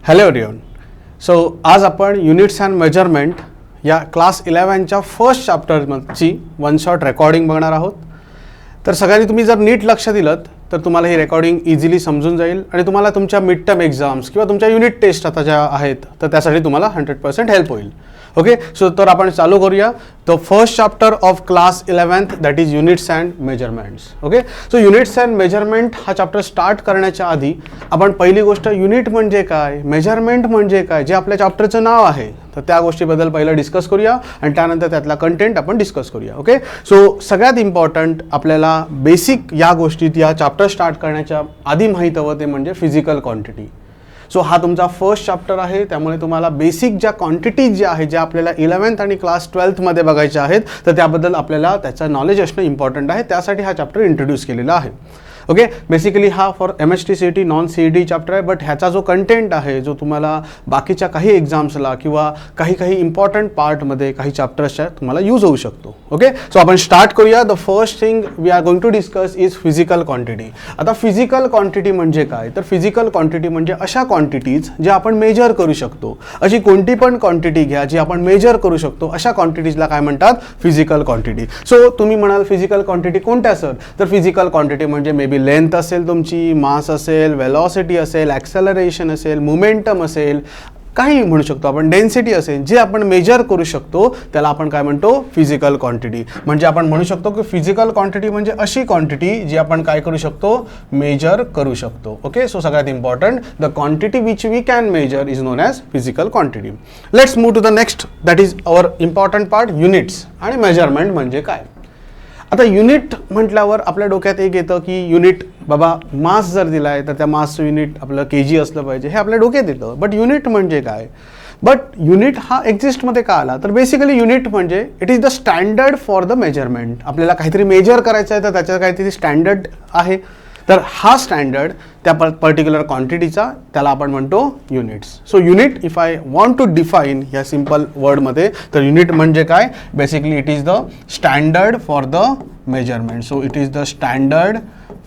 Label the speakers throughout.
Speaker 1: Hello everyone. So आज आपण units and measurement या क्लास 11च्या फर्स्ट चॅप्टरची वन शॉट रेकॉर्डिंग बघणार आहोत. तर सगळ्यांनी तुम्ही जर नीट लक्ष दिलं तर तुम्हाला ही रेकॉर्डिंग इझिली समजून जाईल आणि तुम्हाला तुमच्या मिड टर्म एक्झाम्स किंवा तुमच्या युनिट टेस्ट आता ज्या आहेत तर त्यासाठी तुम्हाला 100% हेल्प होईल. ओके, सो तर आपण चालू करूया. The first chapter of class 11th that is units and measurements. Okay, so units and measurement हा चॅप्टर स्टार्ट करण्याच्या आधी आपण पहिली गोष्ट युनिट म्हणजे काय, मेजरमेंट म्हणजे काय, जे आपल्या चॅप्टरचं नाव आहे तर त्या गोष्टीबद्दल पहिलं डिस्कस करूया आणि त्यानंतर त्यातला कंटेंट आपण डिस्कस करूया. ओके, सो सगळ्यात इम्पॉर्टंट आपल्याला बेसिक या गोष्टीत या चॅप्टर स्टार्ट करण्याच्या आधी माहीत हवं ते म्हणजे फिजिकल क्वांटिटी. सो हा तुमचा फर्स्ट चॅप्टर आहे, त्यामुळे तुम्हाला बेसिक ज्या क्वांटिटीज ज्या आहेत ज्या आपल्याला 11th आणि क्लास 12thमध्ये बघायच्या आहेत तर त्याबद्दल आपल्याला त्याचं नॉलेज असणं इम्पॉर्टंट आहे. त्यासाठी हा चॅप्टर इंट्रोड्यूस केलेला आहे. ओके, बेसिकली हा for MHT non CET chapter आहे, बट ह्याचा जो कंटेंट आहे जो तुम्हाला बाकीच्या काही एक्झाम्सला किंवा काही इम्पॉर्टंट पार्टमध्ये काही चॅप्टर्सच्या तुम्हाला यूज होऊ शकतो. ओके, सो आपण स्टार्ट करूया. The first thing we are going to discuss is physical quantity. आता फिजिकल क्वांटिटी म्हणजे काय, तर फिजिकल क्वांटिटी म्हणजे अशा क्वांटिटीज ज्या आपण मेजर करू शकतो. अशी कोणती पण क्वांटिटी घ्या जी आपण मेजर करू शकतो, अशा क्वांटिटीजला काय म्हणतात, फिजिकल क्वांटिटी. सो तुम्ही म्हणाल फिजिकल क्वांटिटी कोणत्या सर, तर फिजिकल क्वांटिटी म्हणजे मे बी लेंथ असेल, तुमची मास असेल, वेलॉसिटी असेल, ॲक्सेलरेशन असेल, मोमेंटम असेल, काही म्हणू शकतो आपण, डेन्सिटी असेल, जे आपण मेजर करू शकतो त्याला आपण काय म्हणतो, फिजिकल क्वांटिटी. म्हणजे आपण म्हणू शकतो की फिजिकल क्वांटिटी म्हणजे अशी क्वांटिटी जी आपण काय करू शकतो, मेजर करू शकतो. ओके, सो सगळ्यात important the quantity which we can measure is known as physical quantity. Let's move to the next that is our important part, units आणि मेजरमेंट म्हणजे काय. आता युनिट म्हटल्यावर आपल्या डोक्यात एक येतं की युनिट बाबा मास जर दिला आहे तर त्या मासचं युनिट आपलं kg असलं पाहिजे, हे आपल्या डोक्यात येतं. बट युनिट म्हणजे काय, बट युनिट हा एक्झिस्टमध्ये का आला, तर बेसिकली युनिट म्हणजे it is the standard for the measurement. आपल्याला काहीतरी मेजर करायचं आहे तर त्याचं काहीतरी स्टँडर्ड आहे, तर हा स्टँडर्ड त्या पर्टिक्युलर क्वांटिटीचा त्याला आपण म्हणतो units. So unit if I want to define या सिम्पल वर्डमध्ये तर युनिट म्हणजे काय, basically it is the standard for the measurement. So it is the standard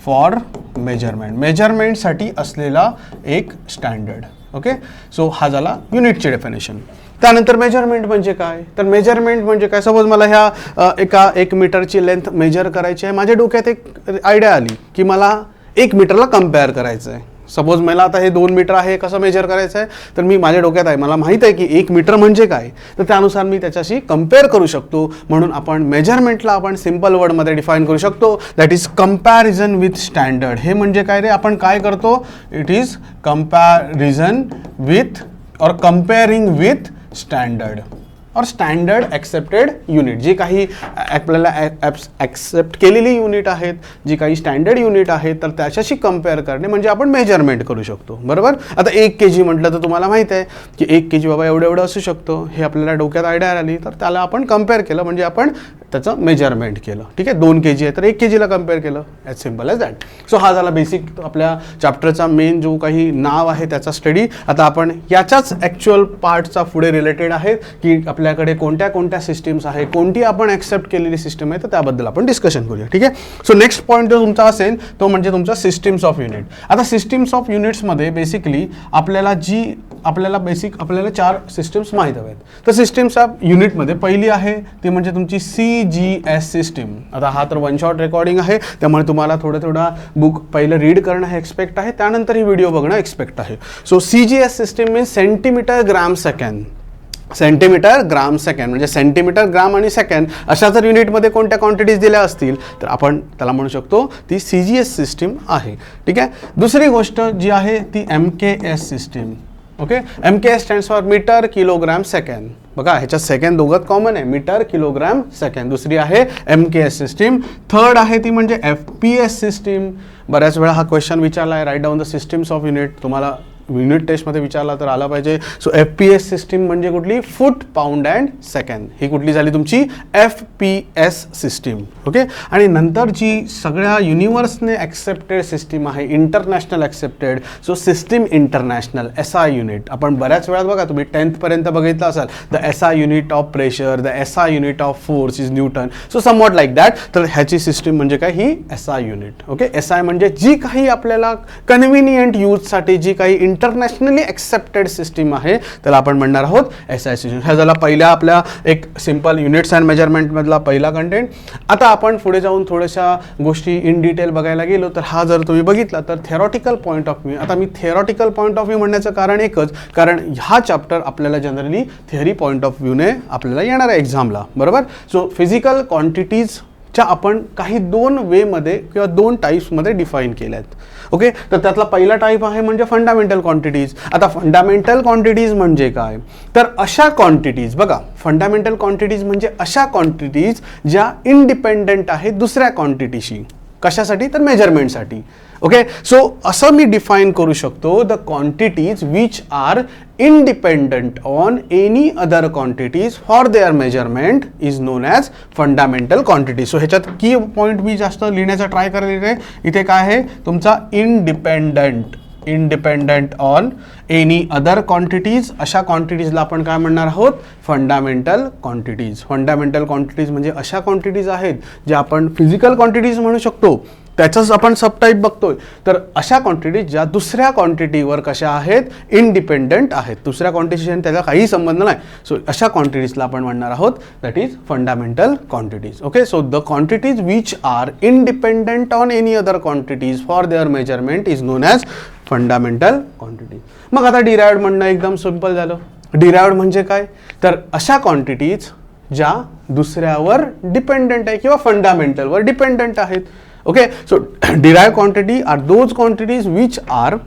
Speaker 1: for measurement, मेजरमेंटसाठी असलेला एक स्टँडर्ड. ओके, सो हा झाला युनिटची डेफिनेशन. त्यानंतर मेजरमेंट म्हणजे काय, तर मेजरमेंट म्हणजे काय, सपोज मला ह्या 1 मीटरची लेंथ मेजर करायची आहे. माझ्या डोक्यात एक आयडिया आली की मला 1 मीटरला कम्पेअर करायचं आहे. सपोज मला आता हे 2 मीटर आहे, कसं मेजर करायचं आहे, तर मी माझ्या डोक्यात आहे, मला माहीत आहे की 1 मीटर म्हणजे काय, तर त्यानुसार मी त्याच्याशी कम्पेअर करू शकतो. म्हणून आपण मेजरमेंटला आपण सिम्पल वर्डमध्ये डिफाईन करू शकतो, that is comparison with standard. हे म्हणजे काय रे, आपण काय करतो, इट इज कम्पॅरिझन विथ और कम्पेअरिंग विथ स्टँडर्ड और स्टँडर्ड ॲक्सेप्टेड युनिट. जी काही आपल्याला ॲक्सेप्ट केलेली युनिट आहेत, जी काही स्टँडर्ड युनिट आहेत, तर त्याच्याशी कम्पेअर करणे म्हणजे आपण मेजरमेंट करू शकतो. बरोबर. आता 1 kg म्हटलं तर तुम्हाला माहीत आहे की 1 kg बाबा एवढं असू शकतो, हे आपल्याला डोक्यात आयडिया आली तर त्याला आपण कम्पेअर केलं म्हणजे आपण त्याचं मेजरमेंट केलं. ठीक आहे, 2 kg आहे तर 1 kg ला कम्पेअर केलं, as simple as that. So हा झाला बेसिक आपल्या चॅप्टरचा मेन जो काही नाव आहे त्याचा स्टडी. आता आपण याच्याच ॲक्च्युअल पार्टचा पुढे रिलेटेड आहे की आपल्याकडे कोणत्या सिस्टीम्स आहे, कोणती आपण ॲक्सेप्ट केलेली सिस्टम आहे, तर त्याबद्दल आपण डिस्कशन करूया. ठीक आहे, सो नेक्स्ट पॉईंट जो तुमचा असेल तो म्हणजे तुमचा सिस्टीम्स ऑफ युनिट. आता सिस्टीम्स ऑफ युनिट्समध्ये बेसिकली आपल्याला 4 सिस्टम्स माहीत हवेत. तर सिस्टीम्स ऑफ युनिटमध्ये पहिली आहे ती म्हणजे तुमची CGS सिस्टीम. आता हा तर वन शॉट रेकॉर्डिंग आहे, त्यामुळे तुम्हाला थोडा बुक पहिलं रीड करणं हे एक्सपेक्ट आहे, त्यानंतर ही व्हिडिओ बघणं एक्सपेक्ट आहे. So CGS system means centimetre gram second. Centimetre gram second म्हणजे सेंटीमीटर ग्राम आणि सेकंड अशा जर युनिटमध्ये कोणत्या क्वांटिटीज दिल्या असतील तर आपण त्याला म्हणू शकतो ती CGS सिस्टीम आहे. ठीक आहे, दुसरी गोष्ट जी आहे ती MKS system. Okay, MKS stands for metre kilogram second. बघा ह्याच्यात सेकंड दोघात कॉमन आहे, मीटर किलोग्राम सेकंड. दुसरी आहे MKS सिस्टीम. थर्ड आहे ती म्हणजे FPS सिस्टीम. बऱ्याच वेळा हा क्वेश्चन विचारला आहे, write down the systems of unit, तुम्हाला युनिट टेस्टमध्ये विचारला तर आला पाहिजे. सो FPS सिस्टीम म्हणजे कुठली, फूट पाऊंड अँड सेकंड. ही कुठली झाली तुमची FPS सिस्टीम. ओके, आणि नंतर जी सगळ्या युनिवर्सने ॲक्सेप्टेड सिस्टीम आहे, international accepted, so system international SI unit. आपण बऱ्याच वेळात बघा तुम्ही 10th पर्यंत बघितलं असाल, the SI unit of pressure, the SI unit of force is Newton. So somewhat like that. तर ह्याची सिस्टीम म्हणजे काय, ही SI युनिट. ओके, SI म्हणजे जी काही आपल्याला कन्व्हिनियंट यूजसाठी जी काही इंटरनॅशनली ॲक्सेप्टेड सिस्टीम आहे त्याला आपण म्हणणार आहोत SI सिस्टीम. ह्या झाला पहिल्या आपल्या एक सिम्पल युनिट्स अँड मेजरमेंटमधला पहिला कंटेंट. आता आपण पुढे जाऊन थोड्याशा गोष्टी इन डिटेल बघायला गेलो तर हा जर तुम्ही बघितला तर थेरॉटिकल पॉईंट ऑफ व्ह्यू. आता मी थेरॉटिकल पॉईंट ऑफ व्ह्यू म्हणण्याचं कारण एकच, कारण हा चॅप्टर आपल्याला जनरली थिअरी पॉईंट ऑफ व्ह्यूने आपल्याला येणार आहे एक्झामला, बरोबर. सो फिजिकल क्वांटिटीजच्या आपण काही 2 वेमध्ये किंवा 2 टाईप्समध्ये डिफाईन केल्या आहेत. ओके, तर त्यातला पहिला टाईप आहे म्हणजे फंडामेंटल क्वांटिटीज. आता फंडामेंटल क्वांटिटीज म्हणजे काय, तर अशा क्वांटिटीज बघा, फंडामेंटल क्वांटिटीज म्हणजे अशा क्वांटिटीज ज्या इंडिपेंडंट आहेत दुसऱ्या क्वांटिटीशी. कशासाठी, तर मेजरमेंटसाठी. ओके, सो असं मी डिफाईन करू शकतो the quantities which R independent on any other quantities for their measurement is known as fundamental quantities. So ह्याच्यात की पॉईंट मी जास्त लिहिण्याचा ट्राय करेल आहे. इथे काय आहे तुमचा independent on any other quantities. अशा क्वांटिटीजला आपण काय म्हणणार आहोत, फंडामेंटल क्वांटिटीज. फंडामेंटल क्वांटिटीज म्हणजे अशा क्वांटिटीज आहेत ज्या आपण फिजिकल क्वांटिटीज म्हणू शकतो, त्याचंच आपण सबटाईप बघतोय. तर अशा क्वांटिटीज ज्या दुसऱ्या क्वांटिटीवर कशा आहेत, इंडिपेंडंट आहेत, दुसऱ्या क्वांटिटीशी त्याचा काही संबंध नाही. सो अशा क्वांटिटीजला आपण म्हणणार आहोत that is fundamental quantities. Okay, so the quantities which R independent on any other quantities for their measurement is known as fundamental quantities. मग आता डिराइव्ड म्हणणं एकदम सिंपल झालं. डिराइव्ड म्हणजे काय, तर अशा क्वांटिटीज ज्या दुसऱ्यावर डिपेंडंट आहे किंवा फंडामेंटलवर डिपेंडंट आहेत. Okay, so derived quantity are those quantities which are,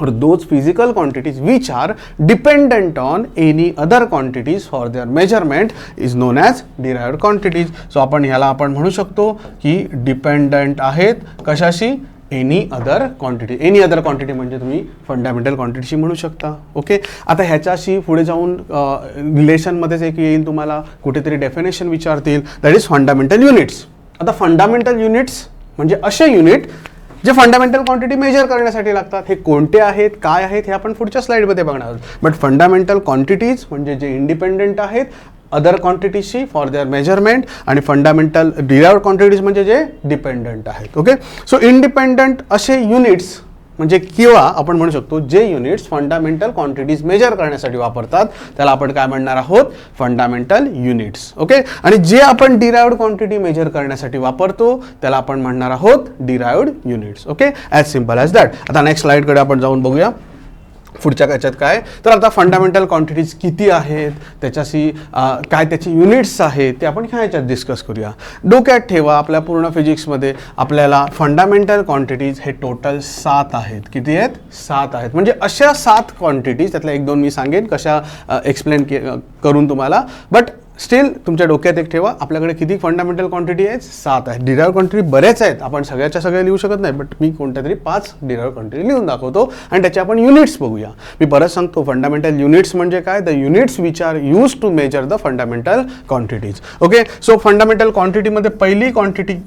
Speaker 1: or those physical quantities which are dependent on any other quantities for their measurement is known as derived quantities. So आपण ह्याला आपण म्हणू शकतो की dependent आहेत कशाशी, any other quantity. Any other quantity म्हणजे तुम्ही फंडामेंटल क्वांटिटीशी म्हणू शकता. ओके, आता ह्याच्याशी पुढे जाऊन रिलेशनमध्येच एक येईल, तुम्हाला कुठेतरी डेफिनेशन विचारतील, दॅट इज फंडामेंटल युनिट्स. आता फंडामेंटल युनिट्स म्हणजे असे युनिट जे फंडामेंटल क्वांटिटी मेजर करण्यासाठी लागतात. हे कोणते आहेत, काय आहेत, हे आपण पुढच्या स्लाइडमध्ये बघणार आहोत. बट फंडामेंटल क्वांटिटीज म्हणजे जे इंडिपेंडंट आहेत अदर क्वांटिटीजशी फॉर देअर मेजरमेंट, आणि फंडामेंटल डिराइव्ड क्वांटिटीज म्हणजे जे डिपेंडंट आहेत. ओके, सो इंडिपेंडंट असे युनिट्स म्हणजे किंवा आपण म्हणू शकतो जे युनिट्स फंडामेंटल क्वांटिटीज मेजर करण्यासाठी वापरतात त्याला आपण काय म्हणणार आहोत, फंडामेंटल युनिट्स. ओके, आणि जे आपण डिराइव्ड क्वांटिटी मेजर करण्यासाठी वापरतो त्याला आपण म्हणणार आहोत derived units. Okay, as simple as that. आता नेक्स्ट स्लाइडकडे आपण जाऊन बघूया पुढच्या याच्यात काय. तर आता फंडामेंटल क्वांटिटीज किती आहेत, त्याच्याशी काय त्याची युनिट्स आहेत ते आपण ह्या ह्याच्यात डिस्कस करूया. डोक्यात ठेवा, आपल्या पूर्ण फिजिक्समध्ये आपल्याला फंडामेंटल क्वांटिटीज हे टोटल 7 आहेत. किती आहेत, 7 आहेत. म्हणजे अशा 7 क्वांटिटीज, त्यातल्या 1-2 मी सांगेन कशा एक्सप्लेन करून तुम्हाला, बट स्टील तुमच्या डोक्यात एक ठेवा आपल्याकडे किती फंडामेंटल क्वांटिटी आहेत, 7 आहेत. डिराइव्ड क्वांटिटी बरेच आहेत, आपण सगळ्याच्या सगळ्या लिहू शकत नाही, बट मी कोणत्या तरी 5 डिराइव्ड क्वांटिटी लिहून दाखवतो आणि त्याचे आपण युनिट्स बघूया. मी परत सांगतो, फंडामेंटल युनिट्स म्हणजे काय, the units which are use to measure the fundamental quantities. Okay, so fundamental क्वांटिटीमध्ये पहिली क्वांटिटी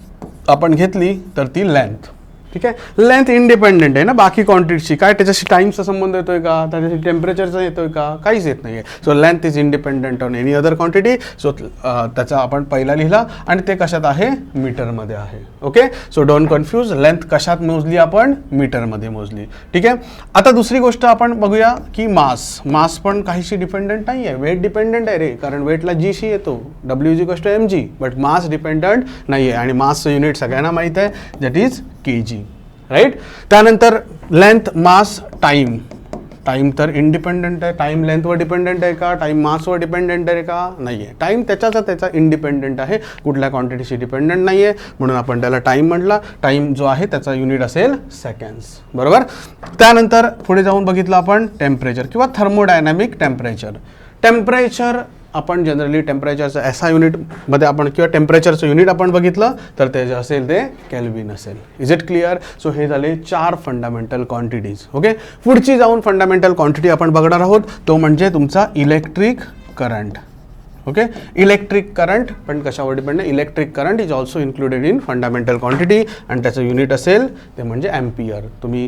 Speaker 1: आपण घेतली तर ती लेंथ. ठीक आहे, लेंथ इंडिपेंडेंट आहे ना बाकी क्वांटिटीची. काय त्याच्याशी टाईमचा संबंध येतोय का, त्याच्याशी टेम्परेचरचा येतोय का, काहीच येत नाही आहे. So length is independent on any other quantity. So त्याचा आपण पहिला लिहिला आणि ते कशात आहे, मीटरमध्ये आहे. Okay, so don't confuse, length कशात मोजली आपण, मीटरमध्ये मोजली. ठीक आहे, आता दुसरी गोष्ट आपण बघूया की मास पण काहीशी डिपेंडंट नाही आहे, वेट डिपेंडंट आहे रे, कारण वेटला जीशी येतो, W=mg, बट मास डिपेंडंट नाही आहे. आणि मासचं युनिट सगळ्यांना माहीत आहे, दॅट इज kg, राईट. त्यानंतर लेंथ, मास, टाईम तर इंडिपेंडंट आहे. टाईम लेंथवर डिपेंडंट आहे का, टाईम मासवर डिपेंडंट आहे का, नाही आहे. टाईम त्याचा इंडिपेंडंट आहे, कुठल्या क्वांटिटीशी डिपेंडंट नाही आहे, म्हणून आपण त्याला टाईम म्हटला. टाईम जो आहे त्याचा युनिट असेल सेकंड्स, बरोबर. त्यानंतर पुढे जाऊन बघितलं आपण टेम्परेचर किंवा थर्मोडायनॅमिक टेम्परेचर आपण जनरली टेम्परेचरचं SI युनिटमध्ये आपण किंवा टेम्परेचरचं युनिट आपण बघितलं तर ते जे असेल ते केल्विन असेल. Is it clear. सो हे झाले 4 फंडामेंटल क्वांटिटीज. ओके, पुढची जाऊन फंडामेंटल क्वांटिटी आपण बघणार आहोत तो म्हणजे तुमचा electric current. Okay. Electric current पण कशावर डिपेंड आहे, electric current is also included in fundamental quantity आणि त्याचं युनिट असेल ते म्हणजे एम्पियर. तुम्ही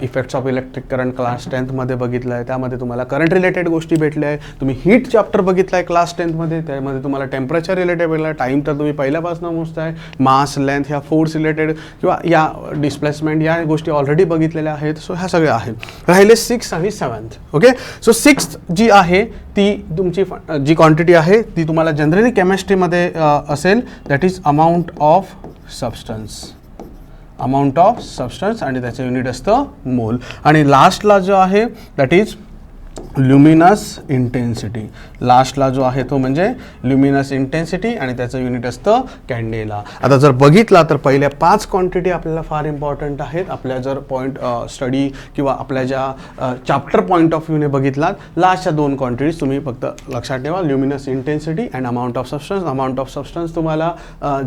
Speaker 1: effects of electric current class 10th मध्ये बघितलं आहे, त्यामध्ये तुम्हाला करंट रिलेटेड गोष्टी भेटल्या आहे. तुम्ही हीट चॅप्टर बघितलं आहे क्लास 10th मध्ये, त्यामध्ये तुम्हाला टेम्परेचर रिलेटेड भेटलं आहे. टाईम तर तुम्ही पहिल्यापासून मोजताय. मास, लेंथ, ह्या फोर्स रिलेटेड किंवा या डिस्प्लेसमेंट या गोष्टी ऑलरेडी बघितलेल्या आहेत. सो ह्या सगळ्या आहेत. राहिले 6th आणि 7th. ओके. सो 6th जी आहे ती तुमची जी क्वांटिटी आहे ती तुम्हाला जनरली केमिस्ट्रीमध्ये असेल, that is amount of substance. Amount of substance आणि त्याचं युनिट असतं मोल. आणि लास्टला जो आहे दॅट इज ल्युमिनस इंटेन्सिटी. लास्टला जो आहे तो म्हणजे ल्युमिनस इंटेन्सिटी आणि त्याचं युनिट असतं कॅन्डेला. आता जर बघितला तर पहिल्या 5 क्वांटिटी आपल्याला फार इम्पॉर्टंट आहेत. आपल्या जर पॉईंट स्टडी किंवा आपल्या ज्या चॅप्टर पॉईंट ऑफ व्ह्यूने बघितलात, लास्टच्या 2 क्वांटिटीज तुम्ही फक्त लक्षात ठेवा, luminous intensity and amount of substance. Amount of substance तुम्हाला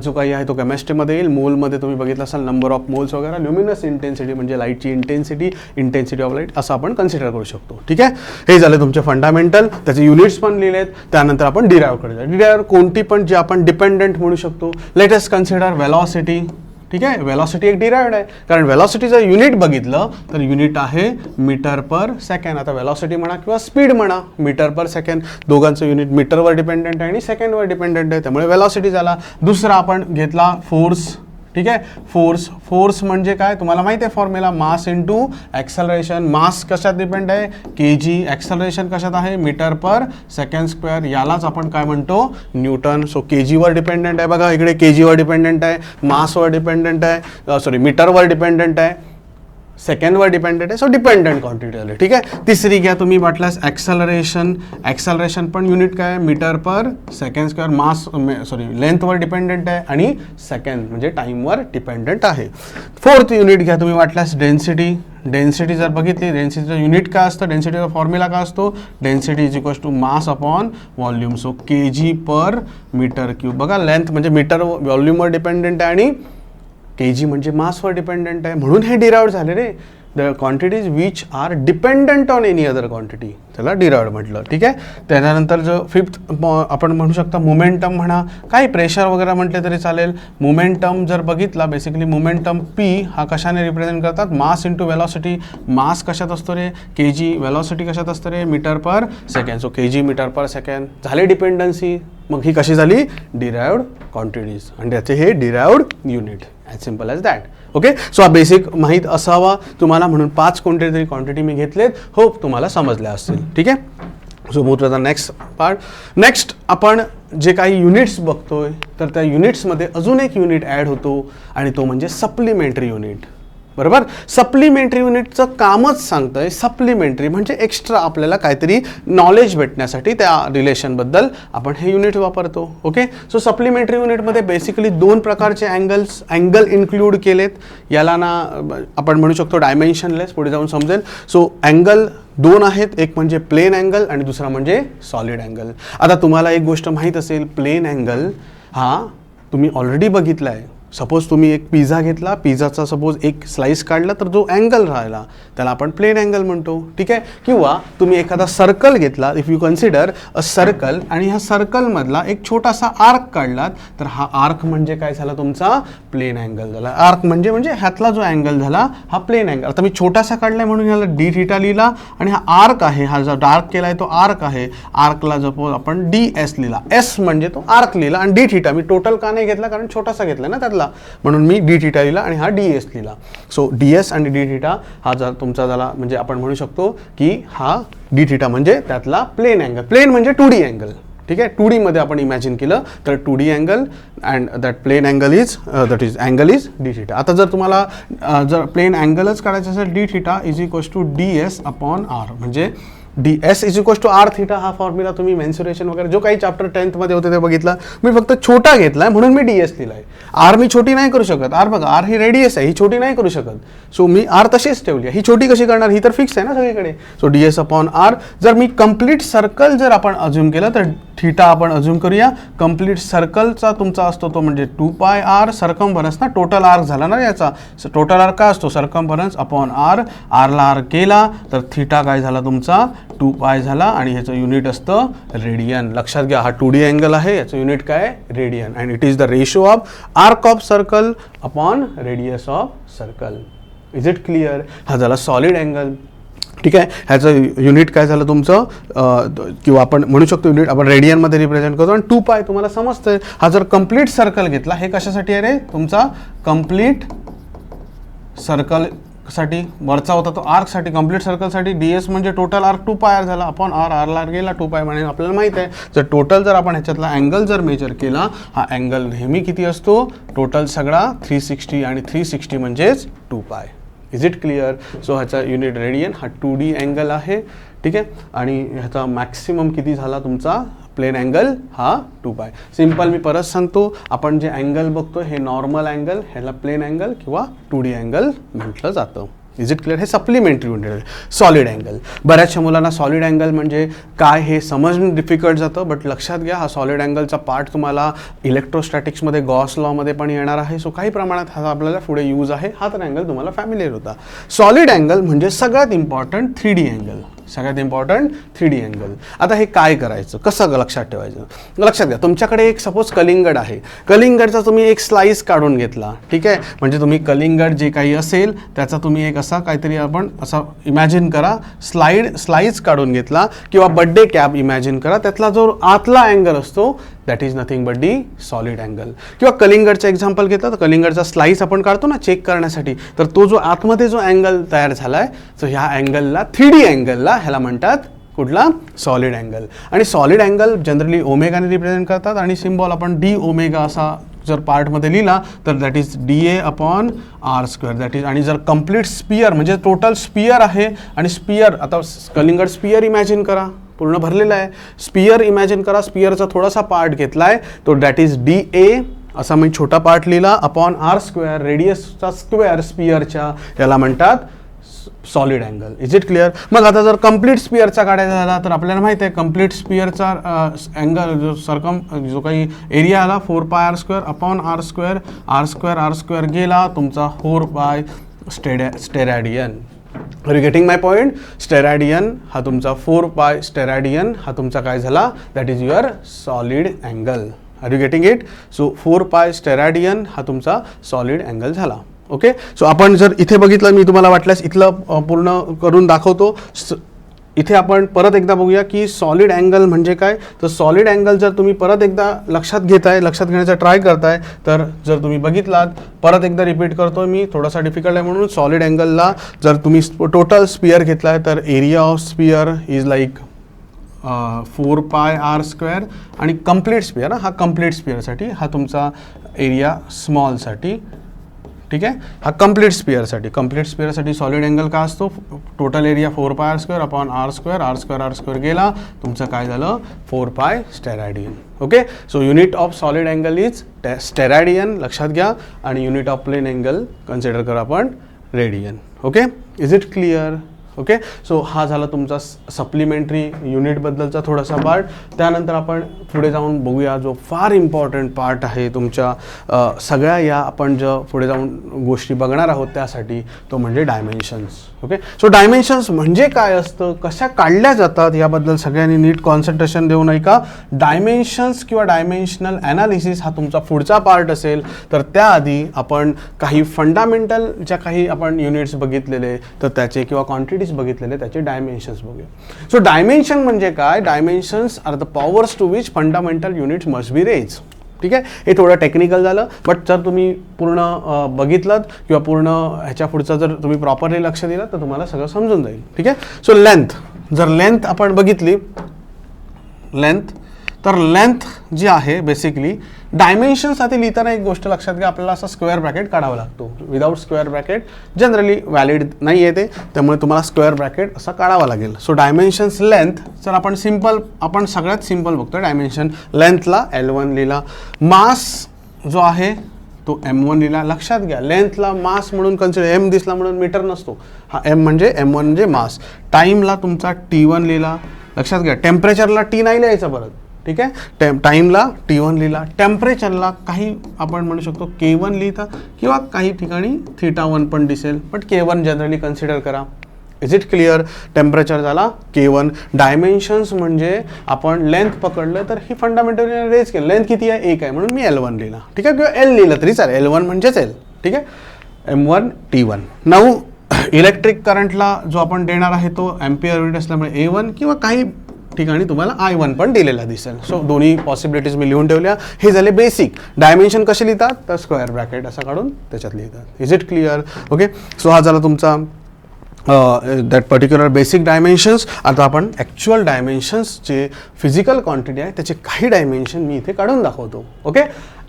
Speaker 1: जो काही आहे तो केमिस्ट्रीमध्ये येईल. मोलमध्ये तुम्ही बघितलं असाल नंबर ऑफ मोल्स वगैरे. ल्युमिनस इंटेन्सिटी म्हणजे लाईटची इंटेन्सिटी, इंटेन्सिटी ऑफ लाईट असं आपण कन्सिडर करू शकतो. ठीक आहे. हे झाले तुमचे फंडामेंटल. त्याचे युनिट्स पण लिहिलेत. त्यानंतर आपण डिराइव्ह करायचं. डिराइव्ह कोणती पण जे आपण डिपेंडंट म्हणू शकतो. Let us consider velocity. ठीक आहे. वेलॉसिटी एक डिराइव्ड आहे, कारण वेलॉसिटीचं युनिट बघितलं तर युनिट आहे मीटर पर सेकंड. आता वेलॉसिटी म्हणा किंवा स्पीड म्हणा, मीटर पर सेकंड दोघांचं युनिट मीटरवर डिपेंडंट आहे आणि सेकंडवर डिपेंडंट आहे, त्यामुळे वेलॉसिटी झाला. दुसरा आपण घेतला फोर्स. ठीक आहे. फोर्स म्हणजे काय तुम्हाला माहिती आहे फॉर्म्युला, मास इंटू ॲक्सलरेशन. मास कशात डिपेंड आहे, kg. ॲक्सलरेशन कशात आहे, मीटर पर सेकंड स्क्वेअर. यालाच आपण काय म्हणतो, न्यूटन. सो kgवर डिपेंडंट आहे. बघा इकडे kgवर डिपेंडंट आहे, मासवर डिपेंडंट आहे, सॉरी मीटरवर डिपेंडंट आहे, सेकंडवर डिपेंडंट आहे. सो डिपेंडंट क्वांटिटी आली. ठीक आहे. तिसरी घ्या तुम्ही वाटल्यास ॲक्सलरेशन. ॲक्सलरेशन पण युनिट काय, metre per second square. Mass sorry लेंथवर डिपेंडंट आहे आणि सेकंड म्हणजे टाईमवर डिपेंडंट आहे. फोर्थ युनिट घ्या तुम्ही वाटल्यास डेन्सिटी. डेन्सिटी जर बघितली, डेन्सिटीचं युनिट काय असतं, डेन्सिटीचा फॉर्म्युला काय असतो, density is equals to mass upon volume. So kg per metre cube. बघा लेंथ म्हणजे मीटर व्हॉल्यूमवर डिपेंडंट आहे आणि kg म्हणजे मासवर डिपेंडंट आहे, म्हणून हे डिराइव्ड झाले रे. The quantities which are dependent on any other quantity, त्याला डिराइव्ड म्हटलं. ठीक आहे. त्याच्यानंतर जो 5th आपण म्हणू शकता मोमेंटम म्हणा, काही प्रेशर वगैरे म्हटले तरी चालेल. मोमेंटम जर बघितला, बेसिकली मोमेंटम P हा कशाने रिप्रेझेंट करतात, मास इंटू वेलॉसिटी. मास कशात असतो रे, kg. वेलॉसिटी कशात असतं रे, metre per second. So kg metre per second झाले डिपेंडन्सी. मग ही कशी झाली, डिराइव्ड क्वांटिटीज आणि त्याचे हे derived unit. As simple as that. Okay. So हा बेसिक माहीत असावा तुम्हाला, म्हणून 5 कोणते तरी क्वांटिटी मी घेतलेत. होप तुम्हाला समजल्या असतील. ठीक आहे. So move to the next part. Next आपण जे काही युनिट्स बघतोय तर त्या युनिट्समध्ये अजून एक युनिट ॲड होतो आणि तो म्हणजे सप्लिमेंटरी युनिट. बरोबर. सप्लिमेंटरी युनिटचं कामच सांगतंय, सप्लिमेंटरी म्हणजे एक्स्ट्रा आपल्याला काहीतरी नॉलेज भेटण्यासाठी त्या रिलेशनबद्दल आपण हे युनिट वापरतो. ओके. सो सप्लिमेंटरी युनिटमध्ये बेसिकली 2 प्रकारचे अँगल इन्क्लूड केलेत. याला ना आपण म्हणू शकतो डायमेन्शनलेस, पुढे जाऊन समजेल. सो अँगल 2 आहेत, एक म्हणजे प्लेन अँगल आणि दुसरा म्हणजे सॉलिड अँगल. आता तुम्हाला एक गोष्ट माहीत असेल, प्लेन अँगल हा तुम्ही ऑलरेडी बघितला आहे. सपोज तुम्ही एक पिझ्झा घेतला, पिझ्झाचा सपोज एक स्लाइस काढला तर जो अँगल राहिला त्याला आपण प्लेन अँगल म्हणतो. ठीक आहे. किंवा तुम्ही एखादा सर्कल घेतला, if you consider a circle, आणि ह्या सर्कलमधला एक छोटासा आर्क काढलात तर हा आर्क म्हणजे काय झाला, तुमचा प्लेन अँगल झाला. आर्क म्हणजे ह्यातला जो अँगल झाला हा प्लेन अँगल. आता मी छोटासा काढलाय म्हणून ह्याला डी थीटा लिहिला आणि हा आर्क आहे, हा जो डार्क केलाय तो आर्क आहे. आर्कला सपोज आपण ds लिहिला, s म्हणजे तो आर्क लिहिला आणि डी थीटा मी टोटल का नाही घेतला, कारण छोटासा घेतला ना त्यातला, म्हणून मी डी थीटा लिहिला आणि हा ds लिहिला. सो ds आणि डी थीटा हा जर तुमचा झाला म्हणजे आपण म्हणू शकतो की हा डी थीटा म्हणजे त्यातला प्लेन अँगल. प्लेन म्हणजे 2D अँगल. ठीक आहे. 2D मध्ये आपण इमॅजिन केलं तर 2D angle and that plane angle is angle is d theta. आता जर तुम्हाला जर प्लेन अँगलच काढायचं असेल, d theta is equals to ds upon r. म्हणजे ds is equals to r theta. हा फॉर्म्युला तुम्ही मेन्सुरेशन वगैरे जो काही चॅप्टर 10th मध्ये होते ते बघितला. मी फक्त छोटा घेतलाय म्हणून मी ds लिहिलाय. r मी छोटी नाही करू शकत. r बघा, r ही रेडियस आहे, ही छोटी नाही करू शकत. सो मी r तशीच ठेवली. ही छोटी कशी करणार, ही तर फिक्स आहे ना सगळीकडे. So ds upon r. जर मी कंप्लीट सर्कल जर आपण अज्युम केलं तर थीटा आपण अज्युम करूया. कंप्लीट सर्कलचा तुमचा असतो तो म्हणजे 2πr सर्कम्फरन्स ना, टोटल आर्क झाला ना याचा. टोटल आर्क काय असतो, सर्कम्फरन्स अपॉन r. rला r केला तर थीटा काय झाला तुमचा, 2 पाय झाला आणि ह्याचं युनिट असतं रेडियन. लक्षात घ्या हा 2D अँगल आहे, याचं युनिट काय radian. And it is the ratio of arc of circle upon radius of circle. Is it clear? हा झाला सॉलिड अँगल. ठीक आहे, ह्याचं युनिट काय झालं तुमचं किंवा आपण म्हणू शकतो युनिट आपण रेडियनमध्ये रिप्रेझेंट करतो. आणि 2 पाय तुम्हाला समजतंय. हा जर कंप्लीट सर्कल घेतला, हे कशासाठी आहे रे तुमचा कंप्लीट सर्कलसाठी वरचा होता तो आर्कसाठी, कंप्लीट सर्कलसाठी ds म्हणजे टोटल आर्क 2 पाय झाला अपॉन आर गेला 2 पाय. म्हणजे आपल्याला माहिती आहे जर टोटल जर आपण ह्याच्यातला अँगल जर मेजर केला, हा अँगल नेहमी किती असतो टोटल सगळा 360 आणि 360 म्हणजेच 2 पाय. Is it clear? सो ह्याचा युनिट रेडियन हा 2D अँगल आहे. ठीक आहे, आणि ह्याचा मॅक्सिमम किती झाला तुमचा प्लेन अँगल हा 2 पाय. सिम्पल मी परत सांगतो, आपण जे अँगल बघतो हे नॉर्मल अँगल, ह्याला प्लेन अँगल किंवा 2D अँगल म्हटलं जातं. Is it clear? हे सप्लिमेंटरी युनिट आहे. सॉलिड अँगल, बऱ्याचशा मुलांना सॉलिड अँगल म्हणजे काय हे समजणं डिफिकल्ट जातं. बट लक्षात घ्या हा सॉलिड अँगलचा पार्ट तुम्हाला इलेक्ट्रोस्टॅटिक्समध्ये गॉस लॉमध्ये पण येणार आहे. सो काही प्रमाणात हा आपल्याला पुढे यूज आहे. हा तर अँगल तुम्हाला फॅमिलियर होता. सॉलिड अँगल म्हणजे सगळ्यात इम्पॉर्टंट 3D अँगल, सगळ्यात इम्पॉर्टंट 3D अँगल. आता हे काय करायचं, कसं लक्षात ठेवायचं? लक्षात घ्या तुमच्याकडे एक सपोज कलिंगड आहे, कलिंगडचा तुम्ही एक स्लाइस काढून घेतला. ठीक आहे, म्हणजे तुम्ही कलिंगड जे काही असेल त्याचा तुम्ही एक असा काहीतरी आपण असा इमॅजिन करा, स्लाइस काढून घेतला किंवा बर्थडे कॅप इमॅजिन करा. त्यातला जो आतला अँगल असतो that is nothing but the solid angle. किंवा कलिंगडचं एक्झाम्पल घेतलं तर कलिंगडचा स्लाइस आपण काढतो ना चेक करण्यासाठी, तर तो जो आतमध्ये जो अँगल तयार झाला आहे सो ह्या अँगलला 3D अँगलला ह्याला म्हणतात कुठला सॉलिड अँगल. आणि सॉलिड अँगल जनरली ओमेगाने रिप्रेझेंट करतात आणि सिम्बॉल आपण डी ओमेगा असा जर पार्टमध्ये लिहिला तर that is DA upon r². That is, आणि जर कंप्लीट स्पियर म्हणजे टोटल स्पियर आहे आणि स्पियर आता कलिंगड स्पियर इमॅजिन करा, पूर्ण भरलेला आहे. स्पियर इमॅजिन करा, स्पियरचा थोडासा पार्ट घेतला आहे तो दॅट इज DA असा मी छोटा पार्ट लिहिला अपॉन r², रेडियसचा स्क्वेअर स्पियरच्या, याला म्हणतात solid angle. Is it clear? मग आता जर कंप्लीट स्पियरचा काढायचा झाला तर आपल्याला माहिती आहे कंप्लीट स्पियरचा अँगल जो काही एरिया आला 4πr² अपॉन r² गेला तुमचा 4π steradian. Are you getting my point? Steradian हा तुमचा 4π स्टेरॅडियन हा तुमचा काय झाला that is your solid angle. Are you getting it? So 4π steradian हा तुमचा सॉलिड अँगल झाला. ओके, सो आपण जर इथे बघितलं, मी तुम्हाला वाटल्यास इथलं पूर्ण करून दाखवतो. इथे आपण परत एकदा बघूया की सॉलिड अँगल म्हणजे काय. तर सॉलिड अँगल जर तुम्ही परत एकदा लक्षात घेण्याचा ट्राय करताय तर जर तुम्ही बघितलात, परत एकदा रिपीट करतो मी, थोडासा डिफिकल्ट आहे म्हणून. सॉलिड अँगलला जर तुम्ही टोटल स्पियर घेतलाय तर area of sphere is like 4πr² आणि कंप्लीट स्पियर, हा कंप्लीट स्पियरसाठी हा तुमचा एरिया स्मॉलसाठी. ठीक आहे, हा कंप्लीट स्पियरसाठी सॉलिड अँगल का असतो total area 4πr² upon r² गेला तुमचं काय झालं 4π steradian. Okay, so unit of solid angle is steradian लक्षात घ्या, आणि unit of plane angle consider करा आपण radian. Okay, is it clear? Okay, so हा झाला तुमचा सप्लिमेंटरी युनिटबद्दलचा थोडासा पार्ट. त्यानंतर आपण पुढे जाऊन बघूया जो फार इम्पॉर्टंट पार्ट आहे तुमच्या सगळ्या या आपण ज्या पुढे जाऊन गोष्टी बघणार आहोत त्यासाठी, तो म्हणजे डायमेन्शन्स. ओके, सो डायमेन्शन्स म्हणजे काय असतं, कशा काढल्या जातात याबद्दल सगळ्यांनी नीट कॉन्सन्ट्रेशन देऊन ऐका. डायमेन्शन्स किंवा डायमेन्शनल ॲनालिसिस हा तुमचा पुढचा पार्ट असेल. तर त्याआधी आपण काही फंडामेंटल ज्या काही आपण युनिट्स बघितलेले तर त्याचे किंवा क्वांटिटी बघितलेले त्याचे डायमेन्शन्स बघूया. सो डायमेन्शन म्हणजे काय? Dimensions are the powers to which fundamental units must be raise. ठीक आहे, हे थोडं टेक्निकल झालं, बट जर तुम्ही पूर्ण बघितलं किंवा पूर्ण ह्याच्या पुढचं जर तुम्ही प्रॉपरली लक्ष दिलं तर तुम्हाला सगळं समजून जाईल. ठीक आहे, सो लेंथ, जर लेंथ आपण बघितली तर लेंथ जी आहे बेसिकली डायमेन्शनसाठी लिहिताना एक गोष्ट लक्षात घ्या, आपल्याला असा स्क्वेअर ब्रॅकेट काढावा लागतो. Without square bracket generally valid नाही येते, त्यामुळे तुम्हाला स्क्वेअर ब्रॅकेट असा काढावा लागेल. सो डायमेन्शन्स लेंथ, जर आपण सगळ्यात सिम्पल बघतो डायमेन्शन. लेंथला L1 लिहिला, मास जो आहे तो M1 लिहिला. लक्षात घ्या लेंथला मास म्हणून कन्सिडर, M दिसला म्हणून मीटर नसतो, हा M म्हणजे M1 म्हणजे मास. टाईमला तुमचा T1 लिहिला. लक्षात घ्या टेम्परेचरला T नाही लिहायचं परत. ठीक आहे, टाईमला T1 लिहिला. टेम्परेचरला काही आपण म्हणू शकतो K1 लिहिता किंवा काही ठिकाणी θ1 पण दिसेल, बट K1 जनरली कन्सिडर करा. Is it clear? टेम्परेचर झाला K1. डायमेन्शन्स म्हणजे आपण लेंथ पकडलं तर ही फंडामेंटल रेज केलं. लेंथ किती आहे? 1 आहे म्हणून मी L1 लिहिला, ठीक आहे, किंवा L लिहिलं तरी चालेल. L1 म्हणजेच L, ठीक आहे. M1 T1. नाऊ इलेक्ट्रिक करंटला जो आपण देणार आहे तो एम्पियर युनिट असल्यामुळे A1 किंवा काही ठिकाणी तुम्हाला I1 पण दिलेला दिसेल. सो दोन्ही पॉसिबिलिटीज मी लिहून ठेवल्या. हे झाले बेसिक. डायमेन्शन कसे लिहितात? तर स्क्वेअर ब्रॅकेट असं काढून त्याच्यात लिहितात. Is it clear? Okay. So हा झाला तुमचा दॅट पर्टिक्युलर बेसिक डायमेन्शन्स. आता आपण ॲक्च्युअल डायमेन्शन्स जे फिजिकल क्वांटिटी आहे त्याचे काही डायमेन्शन मी इथे काढून दाखवतो. ओके.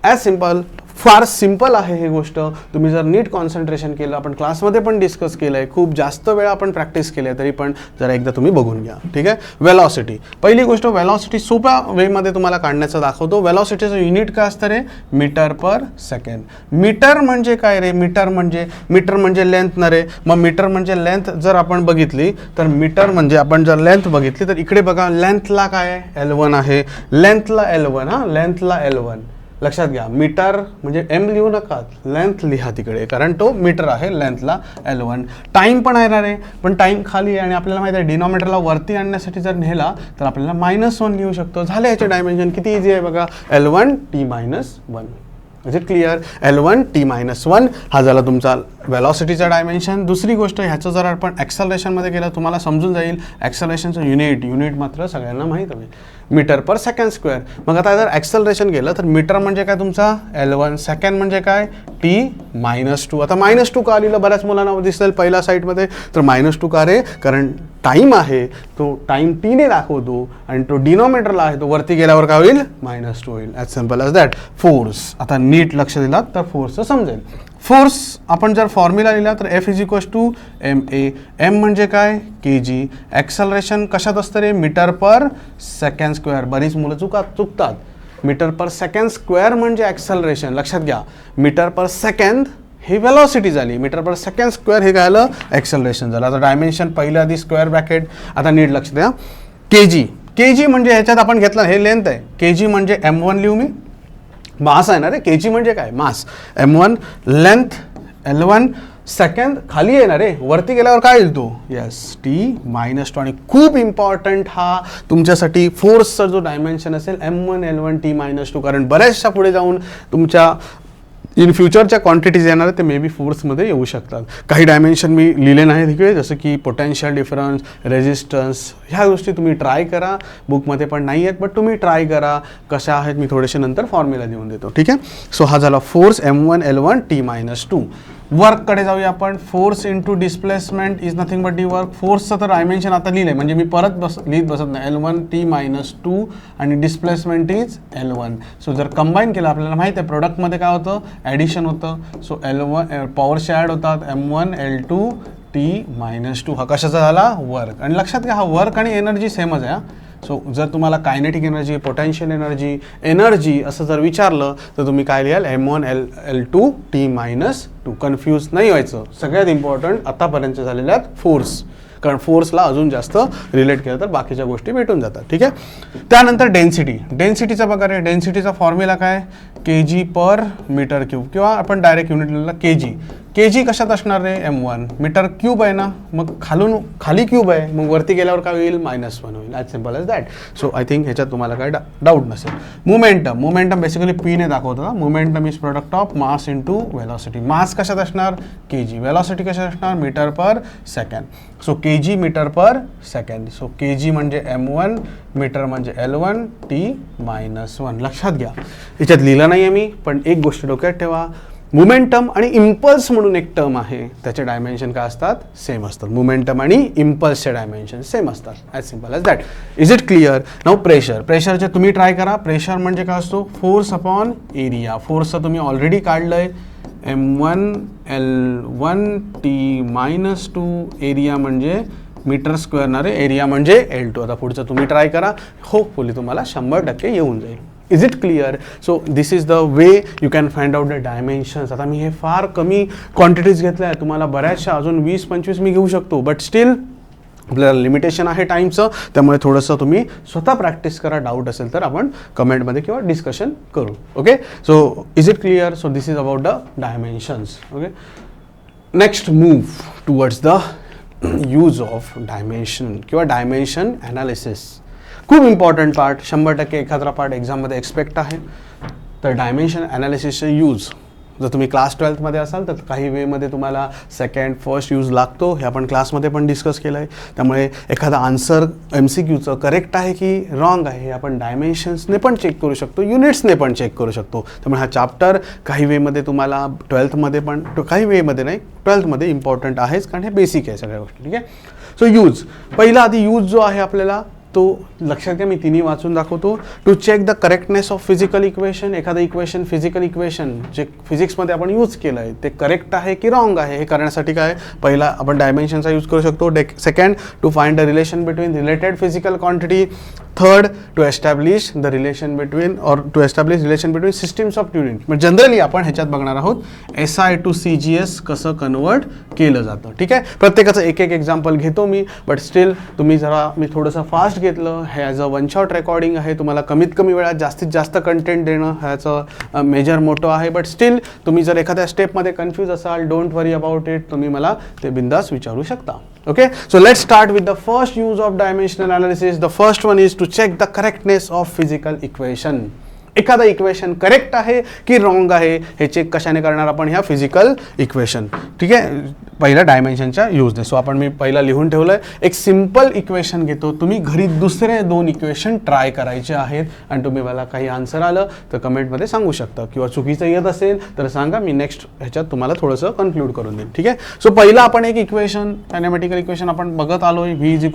Speaker 1: ॲज सिम्पल, फार सिम्पल आहे ही गोष्ट. तुम्ही जर नीट कॉन्सन्ट्रेशन केलं, आपण क्लासमध्ये पण डिस्कस केलं आहे, खूप जास्त वेळा आपण प्रॅक्टिस केली आहे, तरी पण जरा एकदा तुम्ही बघून घ्या, ठीक आहे. वेलॉसिटी. पहिली गोष्ट, वेलॉसिटी सोप्या वेमध्ये तुम्हाला काढण्याचं दाखवतो. वेलॉसिटीचं युनिट काय असतं रे? Metre per second. मीटर म्हणजे काय रे? मीटर म्हणजे लेंथ ना रे. मग मीटर म्हणजे लेंथ जर आपण बघितली तर मीटर म्हणजे आपण जर लेंथ बघितली तर इकडे बघा, लेंथला काय आहे? L1 आहे. लेंथला L1, हां, लेंथला L1. लक्षात घ्या, मीटर म्हणजे M लिहू नका, लेंथ लिहा तिकडे, कारण तो मीटर आहे. लेंथला L1. टाईम पण येणार आहे, पण टाईम खाली आहे आणि आपल्याला माहिती आहे डिनॉमिनेटरला वरती आणण्यासाठी जर नेला तर आपल्याला -1 लिहू शकतो. झाले याचे डायमेन्शन. किती इझी आहे बघा, L1 T-1. Is it clear? L1 T-1 हा झाला तुमचा वेलॉसिटीचा डायमेन्शन. दुसरी गोष्ट, ह्याचं जर आपण ॲक्सलरेशनमध्ये केलं तुम्हाला समजून जाईल. ॲक्सलरेशनचं युनिट मात्र सगळ्यांना माहीत आहे, मीटर पर सेकंड स्क्वेअर. मग आता जर ॲक्सलरेशन केलं तर मीटर म्हणजे काय तुमचा L1, सेकंड म्हणजे काय T-2. आता -2 का लिहिलं? बऱ्याच मुलांना दिसेल पहिल्या साईडमध्ये. तर -2 का रे? कारण टाईम आहे तो टाईम Tने दाखवतो आणि तो डिनॉमिनेटरला आहे, तो वरती गेल्यावर काय होईल? -2 होईल. As simple as that. Force. आता नीट लक्ष दिलात तर फोर्सचं समजेल. फोर्स आपण जर फॉर्म्युला लिहिला तर F = ma. M म्हणजे काय? kg. ॲक्सलरेशन कशात असतं रे? Metre per second square. बरीच मुलं चुकतात. मीटर पर सेकंड स्क्वेअर म्हणजे ॲक्सलरेशन. लक्षात घ्या, मीटर पर सेकंड ही वेलॉसिटी झाली, मीटर पर सेकंड स्क्वेअर हे काय आलं? ॲक्सलरेशन झालं. आता डायमेन्शन पहिल्या आधी स्क्वेअर ब्रॅकेट. आता नीट लक्ष द्या, kg म्हणजे ह्याच्यात आपण घेतलं, हे लेंथ आहे. kg म्हणजे M1 लिहू मी, मास आहे ना रे. kg म्हणजे काय? मास. M1 लेंथ, L1 सेकंड खाली येणार रे, वरती गेल्यावर काय येईल तो? Yes, T-2. आणि खूप इम्पॉर्टंट हा तुमच्यासाठी फोर्सचा जो डायमेन्शन असेल M1 L1 T-2, कारण बऱ्याचशा पुढे जाऊन तुमच्या इन फ्युचरच्या क्वांटिटीज येणार ते मे बी फोर्समध्ये येऊ शकतात. काही डायमेन्शन मी लिहिले नाही तिकडे, जसं की पोटेन्शियल डिफरन्स, रेजिस्टन्स, ह्या गोष्टी तुम्ही ट्राय करा. बुकमध्ये पण नाही आहेत, बट तुम्ही ट्राय करा. कशा आहेत मी थोडेसे नंतर फॉर्म्युला देऊन देतो, ठीक आहे. सो हा झाला फोर्स M1 L1 T-2. वर्ककडे जाऊया आपण. Force into displacement is nothing but the work. फोर्सचं तर डायमेन्शन आता लिहिलं आहे, म्हणजे मी परत लिहित बसत नाही. L1 T-2 आणि डिस्प्लेसमेंट इज L1. सो जर कंबाईन केलं, आपल्याला माहिती आहे प्रोडक्टमध्ये काय होतं? ॲडिशन होतं. सो L1 पॉवरचे ॲड होतात. M1 L2 T-2. हा कशाचा झाला? वर्क. आणि लक्षात घ्या, हा वर्क आणि एनर्जी सेमच आहे. सो जर तुम्हाला कायनेटिक एनर्जी, पोटेन्शियल एनर्जी असं जर विचारलं तर तुम्ही काय लिहाल? M1 L2 T-2. कन्फ्यूज नाही व्हायचं. सगळ्यात इम्पॉर्टंट आतापर्यंत झालेल्या फोर्स, कारण फोर्सला अजून जास्त रिलेट केलं तर बाकीच्या गोष्टी भेटून जातात, ठीक आहे. त्यानंतर डेन्सिटीचा बघा रे. डेन्सिटीचा फॉर्म्युला काय? kg पर मीटर क्यूब, किंवा आपण डायरेक्ट युनिट लिहिला kg कशात असणार रे? M1. मीटर क्यूब आहे ना, मग खाली क्यूब आहे, मग वरती गेल्यावर काय होईल? -1 होईल. As simple as that. So I think ह्याच्यात तुम्हाला काय डाऊट नसेल. मोमेंटम बेसिकली पीने दाखवतो. Momentum is product of mass into velocity. Mass कशात असणार? kg. वेलॉसिटी कशात असणार? Metre per second. So kg metre per second. So kg म्हणजे M1, मीटर म्हणजे L1 T-1. लक्षात घ्या, याच्यात लिहिलं नाही आहे मी, पण एक गोष्ट डोक्यात ठेवा. मोमेंटम आणि इम्पल्स म्हणून एक टर्म आहे, त्याचे डायमेन्शन काय असतात? सेम असतात. मोमेंटम आणि इम्पल्सचे डायमेन्शन सेम असतात. As simple as that. Is it clear? Now प्रेशरचे तुम्ही ट्राय करा. प्रेशर म्हणजे काय असतो? Force upon area. फोर्सचं तुम्ही ऑलरेडी काढलं आहे. M1 L1 T-2. एरिया म्हणजे मीटर स्क्वेअर ना रे, एरिया म्हणजे L2. आता पुढचं तुम्ही ट्राय करा, होपफुली तुम्हाला 100% येऊन जाईल. Is it clear? So this is the way you can find out the dimensions. आता मी हे फार कमी क्वांटिटीज घेतल्या आहे, तुम्हाला बऱ्याचशा अजून 20-25 मी घेऊ शकतो, बट स्टील आपल्याला लिमिटेशन आहे टाईमचं, त्यामुळे थोडंसं तुम्ही स्वतः प्रॅक्टिस करा. डाऊट असेल तर आपण कमेंटमध्ये किंवा डिस्कशन करू. Okay. So is it clear? So this is about the dimensions. Okay. Next move towards the use of dimension किंवा डायमेन्शन ॲनालिसिस. खूप इम्पॉर्टंट पार्ट, 100% एखादा पार्ट एक्झाममध्ये एक्सपेक्ट आहे. तर डायमेन्शन ॲनालिसिसचे यूज जर तुम्ही क्लास 12मध्ये असाल तर काही वेमध्ये तुम्हाला सेकंड फर्स्ट यूज लागतो. हे आपण क्लासमध्ये पण डिस्कस केलं आहे. त्यामुळे एखादा आन्सर MCQचं करेक्ट आहे की रॉंग आहे हे आपण डायमेन्शन्सने पण चेक करू शकतो, युनिट्सने पण चेक करू शकतो. त्यामुळे हा चॅप्टर काही वेमध्ये तुम्हाला 12थमध्ये पण, काही वेमध्ये नाही 12थमध्ये इम्पॉर्टंट आहेच, कारण हे बेसिक आहे सगळ्या गोष्टी. ठीक आहे. सो यूज, पहिला आधी यूज जो आहे आपल्याला तो लक्षात घ्या, मी तिन्ही वाचून दाखवतो. To check the correctness of physical equation. एखादं इक्वेशन, फिजिकल इक्वेशन जे फिजिक्समध्ये आपण यूज केलं आहे ते करेक्ट आहे की रॉंग आहे हे करण्यासाठी काय, पहिला आपण डायमेन्शनचा यूज करू शकतो. Second, to find the relation between related physical quantity. Third, to establish the relation between systems of unit. म्हणजे जनरली आपण ह्याच्यात बघणार आहोत SI टू CGS कसं कन्वर्ट केलं जातं. ठीक आहे. प्रत्येकाचं एक एक एक्झाम्पल घेतो मी, बट स्टील तुम्ही जरा, मी थोडंसं फास्ट घेतलं. हे as a one shot recording आहे. तुम्हाला कमीत कमी वेळात जास्तीत जास्त कंटेंट देणं ह्याचं मेजर मोटो आहे. बट स्टील तुम्ही जर एखाद्या स्टेपमध्ये कन्फ्यूज असाल, डोंट वरी अबाउट इट, तुम्ही मला ते बिंदास विचारू शकता. Okay, so let's start with the first use of dimensional analysis. The first one is to check the correctness of physical equation. एखादा इक्वेशन करेक्ट आहे की रॉंग आहे हे चेक कशाने करणार आपण, ह्या फिजिकल इक्वेशन. ठीक आहे. पहिल्या डायमेन्शनच्या यूजने. सो आपण, मी पहिला लिहून ठेवलं आहे. एक सिम्पल इक्वेशन घेतो. तुम्ही घरी दुसरे 2 इक्वेशन ट्राय करायचे आहेत आणि तुम्ही मला काही आन्सर आलं तर कमेंटमध्ये सांगू शकता, किंवा चुकीचं येत असेल तर सांगा, मी नेक्स्ट ह्याच्यात तुम्हाला थोडंसं कन्क्लूड करून देईन. ठीक आहे. सो पहिला आपण एक इक्वेशन, ॲनालिटिकल इक्वेशन आपण बघत आलो आहे. V = U +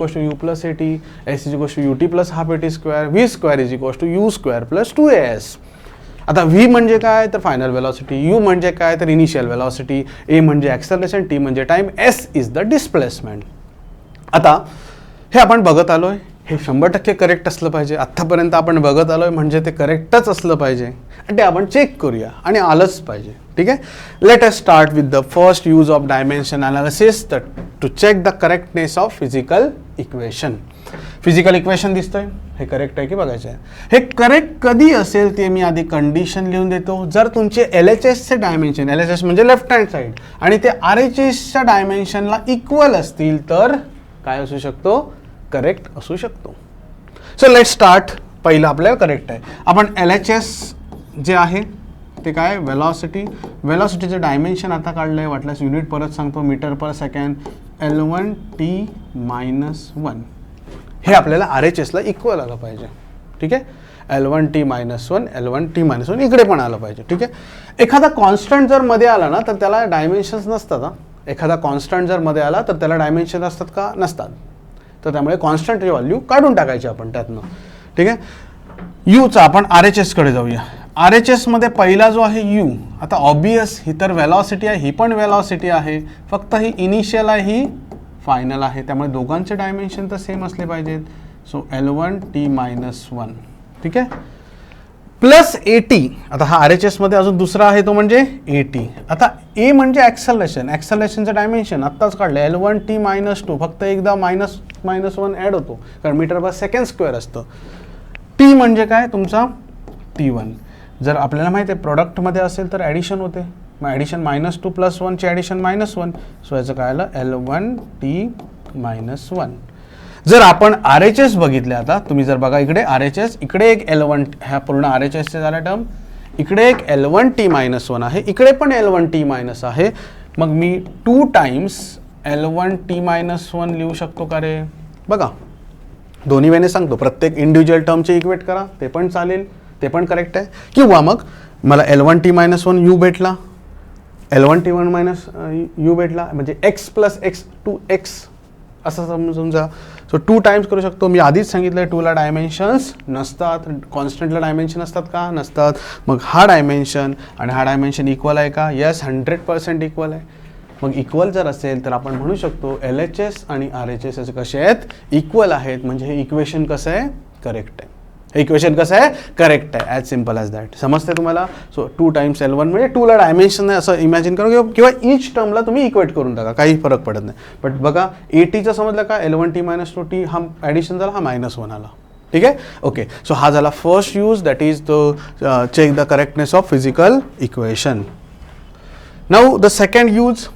Speaker 1: AT, S = UT + ½ AT², V² = U² + 2AS. आता V म्हणजे काय तर फायनल वेलॉसिटी, U म्हणजे काय तर इनिशियल वेलॉसिटी, A म्हणजे ॲक्सेलरेशन, T म्हणजे time, S is the displacement. आता हे आपण बघत आलोय, हे 100% करेक्ट असलं पाहिजे. आत्तापर्यंत आपण बघत आलोय म्हणजे ते करेक्टच असलं पाहिजे आणि ते आपण चेक करूया आणि आलंच पाहिजे. ठीक आहे. Let us start with the first use of dimension analysis to check the correctness of physical equation. Physical equation दिसतंय, हे करेक्ट आहे की बघायचं आहे. हे करेक्ट कधी असेल ते मी आधी कंडिशन लिहून देतो. जर तुमचे LHSचे डायमेन्शन, LHS म्हणजे लेफ्ट हँड साईड, आणि ते RHSच्या डायमेन्शनला इक्वल असतील तर काय असू शकतो, करेक्ट असू शकतो. So let start. पहिलं आपल्याला करेक्ट आहे. आपण LHS जे आहे ते काय, वेलॉसिटी. वेलॉसिटीचं डायमेन्शन आता काढलं आहे, वाटल्यास युनिट परत सांगतो, मीटर पर सेकंड, L1T-1. हे आपल्याला RHSला इक्वल आलं पाहिजे. ठीक आहे. L1T-1, L1T-1 इकडे पण आलं पाहिजे. ठीक आहे. एखादा कॉन्स्टंट जर मध्ये आला ना तर त्याला डायमेन्शन्स नसतात. एखादा कॉन्स्टंट जर मध्ये आला तर त्याला डायमेन्शन असतात का, नसतात. तर त्यामुळे कॉन्स्टंटची व्हॅल्यू काढून टाकायची आपण त्यातनं. ठीक आहे. यूचा आपण RHSकडे जाऊया. RHSमध्ये पहिला जो आहे U. आता ऑब्वियस ही तर वेलॉसिटी आहे, ही पण वेलॉसिटी आहे, फक्त ही इनिशियल आहे, ही फायनल आहे. त्यामुळे दोघांचे डायमेन्शन तर सेम असले पाहिजेत. So L1T-1. ठीक आहे. Plus AT. आता हा RHSमध्ये अजून दुसरा आहे तो म्हणजे AT. आता A म्हणजे ॲक्सेलरेशन, ॲक्सेलरेशनचं डायमेन्शन आत्ताच काढलं, L1T-2. फक्त एकदा -1 ॲड होतो कारण मीटर पर सेकंड स्क्वेअर असतं. T म्हणजे काय तुमचा T1. जर आपल्याला माहिती आहे प्रोडक्टमध्ये असेल तर ॲडिशन होते, मग ॲडिशन -2 + 1 ची ॲडिशन -1. सो याचं काय आलं, L1T-1. जर आपण RHS बघितले, आता तुम्ही जर बघा इकडे RHS, इकडे एक L1, ह्या पूर्ण RHSचे झाला टर्म, इकडे एक L1T-1 आहे, इकडे पण L1T- आहे. मग मी 2 टाइम्स L1T-1 लिहू शकतो का रे. बघा दोन्ही वेने सांगतो, प्रत्येक इंडिव्हिज्युअल टर्मचे इक्वेट करा, ते पण चालेल, ते पण करेक्ट आहे. किंवा मग मला L1T-1 U भेटला, L1T-1 U भेटला, म्हणजे x + x 2x असं समजून जा. सो 2 टाइम्स करू शकतो. मी आधीच सांगितलं 2ला डायमेन्शन्स नसतात, कॉन्स्टंटला डायमेन्शन असतात का, नसतात. मग हा डायमेन्शन आणि हा डायमेन्शन इक्वल आहे का, येस 100% इक्वल आहे. मग इक्वल जर असेल तर आपण म्हणू शकतो LHS आणि RHS असे कसे आहेत, इक्वल आहेत. म्हणजे हे इक्वेशन कसं आहे, करेक्ट आहे. हे इक्वेशन कसं आहे, करेक्ट आहे. As simple as that. समजते तुम्हाला. सो 2 टाइम्स L1 म्हणजे 2ला डायमेन्शन आहे असं इमॅजिन करू, किंवा ईच टर्मला तुम्ही इक्वेट करून टाका, काही फरक पडत नाही. बट बघा ATचं समजलं का, L1T-2T हा ॲडिशन झाला, हा -1 आला. ठीक आहे. ओके. सो हा झाला first use, that is the check the correctness of physical equation. Now the second use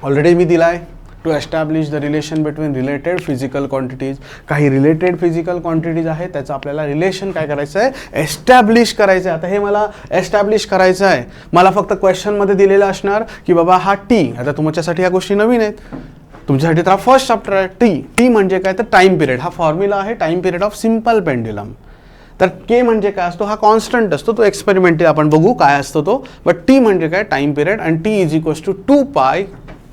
Speaker 1: already मी दिला आहे, to establish the relation between related physical quantities. काही रिलेटेड फिजिकल क्वांटिटीज आहेत, त्याचं आपल्याला रिलेशन काय करायचं आहे, एस्टॅब्लिश करायचं आहे. आता हे मला एस्टॅब्लिश करायचं आहे, मला फक्त क्वेश्चनमध्ये दिलेलं असणार की बाबा हा टी. आता तुमच्यासाठी ह्या गोष्टी नवीन आहेत, तुमच्यासाठी तर हा फर्स्ट चॅप्टर आहे. टी म्हणजे काय, तर टाइम पिरियड. हा फॉर्म्युला आहे time period of simple pendulum. तर के म्हणजे काय असतो, हा कॉन्स्टंट असतो, तो एक्सपेरिमेंटली आपण बघू काय असतो तो. बट टी म्हणजे काय, टाइम पिरियड. आणि टी इज इक्वल्स टू 2π,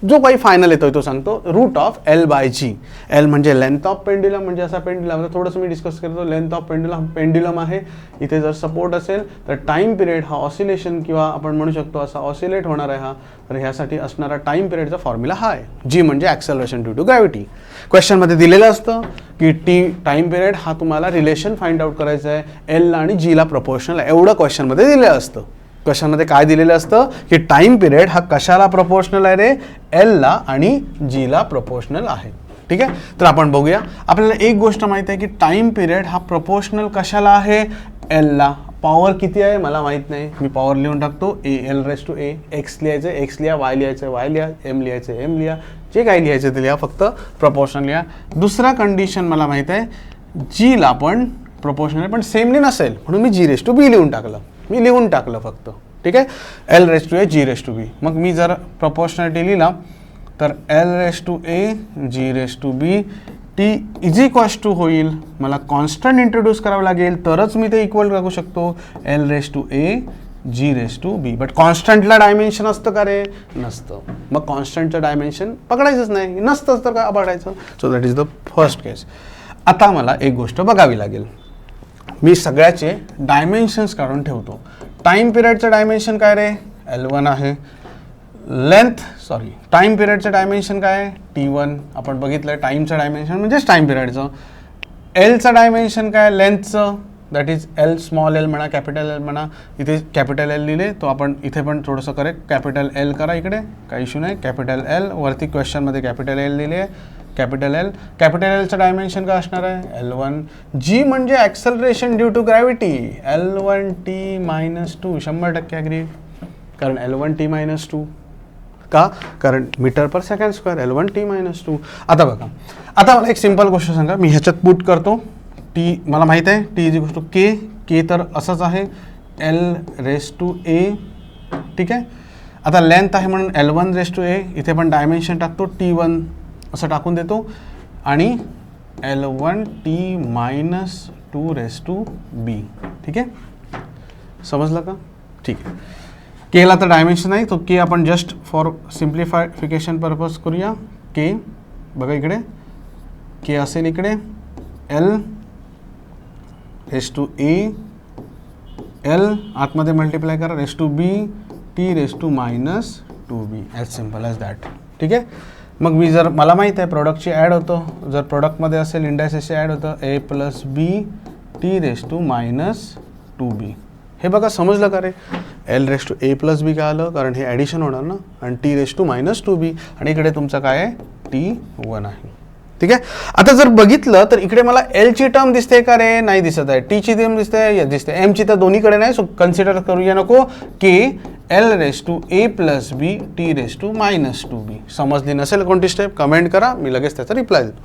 Speaker 1: जो काही फायनल येतोय तो सांगतो, रूट ऑफ L/G. एल म्हणजे लेंथ ऑफ पेंड्युलम, म्हणजे असा पेंड्युलम. थोडंसं मी डिस्कस करतो, लेंथ ऑफ पेंड्युलम आहे. इथे जर सपोर्ट असेल तर टाइम पिरियड हा ऑसिलेशन किंवा आपण म्हणू शकतो असा ऑसिलेट होणार आहे हा. तर ह्यासाठी असणारा टाइम पिरियडचा फॉर्म्युला हा आहे. जी म्हणजे ॲक्सेलरेशन ड्यू टू ग्रॅव्हिटी. क्वेश्चनमध्ये दिलेलं असतं की टी टाइम पिरियड हा तुम्हाला रिलेशन फाइंड आउट करायचं आहे, एल आणि जीला प्रपोर्शनल आहे, एवढं क्वेश्चनमध्ये दिलेलं असतं. क्वेश्चनमध्ये काय दिलेलं असतं की टाइम पिरियड हा कशाला प्रपोर्शनल आहे रे, एलला आणि जीला प्रपोर्शनल आहे. ठीक आहे, तर आपण बघूया. आपल्याला एक गोष्ट माहिती आहे की टाइम पिरियड हा प्रपोर्शनल कशाला आहे, एलला. पॉवर किती आहे मला माहीत नाही, मी पॉवर लिहून टाकतो, AL/A. एक्स लिहायचं एक्स लिहा, वाय लिहायचं वाय लिहा, एम लिहायचं एम लिहा, जे काही लिहायचं ते लिहा, फक्त प्रपोर्शनल लिहा. दुसरा कंडिशन मला माहीत आहे, जीला पण प्रपोर्शनल पण सेमली नसेल, म्हणून मी G/B लिहून टाकलं, मी लिहून टाकलं फक्त. ठीक आहे, L/A G/B. मग मी जर प्रपोर्शनॅलिटी लिहिला तर L/A G/B T is equals to होईल, मला कॉन्स्टंट इंट्रोड्यूस करावं लागेल तरच मी ते इक्वल टाकू शकतो, L/A G/B. बट कॉन्स्टंटला डायमेन्शन असतं का रे, नसतं. मग कॉन्स्टंटचं डायमेन्शन पकडायचंच नाही, नसतंच तर काय पकडायचं. So that is the first case. आता मला एक गोष्ट बघावी लागेल, मी सगळ्याचे डायमेन्शन्स काढून ठेवतो. टाइम पिरियडचं डायमेन्शन काय रे, L1 आहे. टाइम पिरियडचं डायमेन्शन काय आहे, T1. आपण बघितलं टाइमचं डायमेन्शन म्हणजेच टाइम पिरियडचं. एलचं डायमेन्शन काय, लेंथचं, that is L small L म्हणा, कॅपिटल एल म्हणा. इथे कॅपिटल एल लिहिले, तो आपण इथे पण थोडंसं करेक्ट कॅपिटल एल करा, इकडे काही इश्यू नाही. कॅपिटल एल वरती क्वेश्चनमध्ये कॅपिटल एल लिहिले आहे, कॅपिटल एल. कॅपिटल एलचं डायमेन्शन काय असणार आहे, L1. जी म्हणजे acceleration due to gravity, L1T-2. 100% agree, कारण L1T-2 का, कारण metre per second square, L1T-2. आता बघा, आता मला एक सिंपल गोष्ट सांगा, मी ह्याच्यात पुट करतो. टी मला माहीत आहे, टी इज इक्वल्स टू के तर असंच आहे, L/A. ठीक आहे, आता लेंथ आहे म्हणून L1/A. इथे पण डायमेन्शन टाकतो, T1 असं टाकून देतो आणि L1T-2/B. ठीक आहे, समजलं का, ठीक आहे. केला तर डायमेन्शन नाही, तो के आपण जस्ट फॉर सिम्प्लिफायफिकेशन पर्पज करूया. के बघा इकडे, के असेल इकडे L/A, L आतमध्ये मल्टिप्लाय करा, T/B T-2B. As simple as that. ठीक आहे, मग मी जर मला माहीत आहे प्रोडक्टची ॲड होतं, जर प्रोडक्टमध्ये असेल इंडायसेसची ॲड होतं, A+B T-2B. हे बघा समजलं का रे, L/A+B काय आलं, कारण हे ॲडिशन होणार ना, आणि T-2B. आणि इकडे तुमचं काय आहे, T1 आहे. ठीक आहे, आता जर बघितलं तर इकडे मला एलची टर्म दिसते का रे, नाही दिसत आहे. टीची टर्म दिसते, दिसते. एमची तर दोन्हीकडे नाही, सो कन्सिडर करूया नको की L/A+B T-2B. समजली नसेल कोणती स्टेप, कमेंट करा, मी लगेच त्याचा रिप्लाय देतो.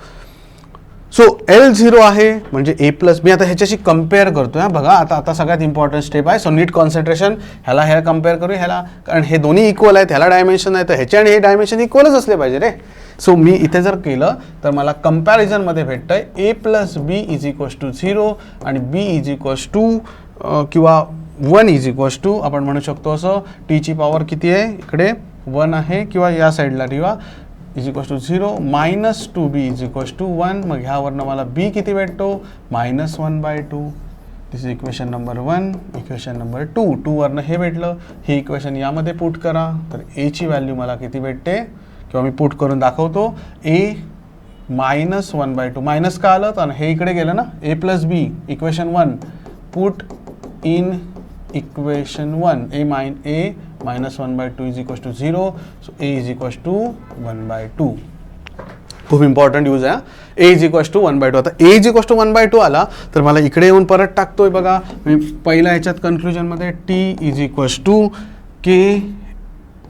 Speaker 1: सो L0 आहे म्हणजे A+, मी आता ह्याच्याशी कम्पेअर करतो. बघा आता सगळ्यात इम्पॉर्टंट स्टेप आहे, सो नीट कॉन्सन्ट्रेशन. ह्याला कम्पेअर करूया, ह्याला, कारण हे दोन्ही इक्वल आहेत, ह्याला डायमेन्शन आहे, तर ह्याचे आणि हे डायमेन्शन इक्वलच असले पाहिजे रे. सो मी इथे जर केलं तर मला कंपॅरिझनमध्ये भेटतंय A+B इज इक्वल्स टू 0 आणि B इज इक्वल्स टू किंवा 1 इज इक्वल्स टू, आपण म्हणू शकतो असं, टीची पॉवर किती आहे, इकडे 1 आहे, किंवा या साईडला ठेवा, is equals to 0 -2B is equals to 1. मग ह्यावरनं मला B किती भेटतो, -1/2. This is equation number 1. Equation number 2, 2 वरनं हे भेटलं, हे इक्वेशन यामध्ये पुट करा, तर एची व्हॅल्यू मला किती भेटते, किंवा मी पुट करून दाखवतो, A -1/2. मायनस का आलं, तर हे इकडे गेलं ना, A+B equation 1, put in equation 1, A -1/2 is equals to 0, so A is equals to 1/2. खूप इम्पॉर्टंट यूज आहे. A is equals to 1/2. आता A इज इक्वल्स टू 1/2 आला तर मला इकडे येऊन परत टाकतोय. बघा मी पहिल्या ह्याच्यात कन्क्लुजनमध्ये T is equals to K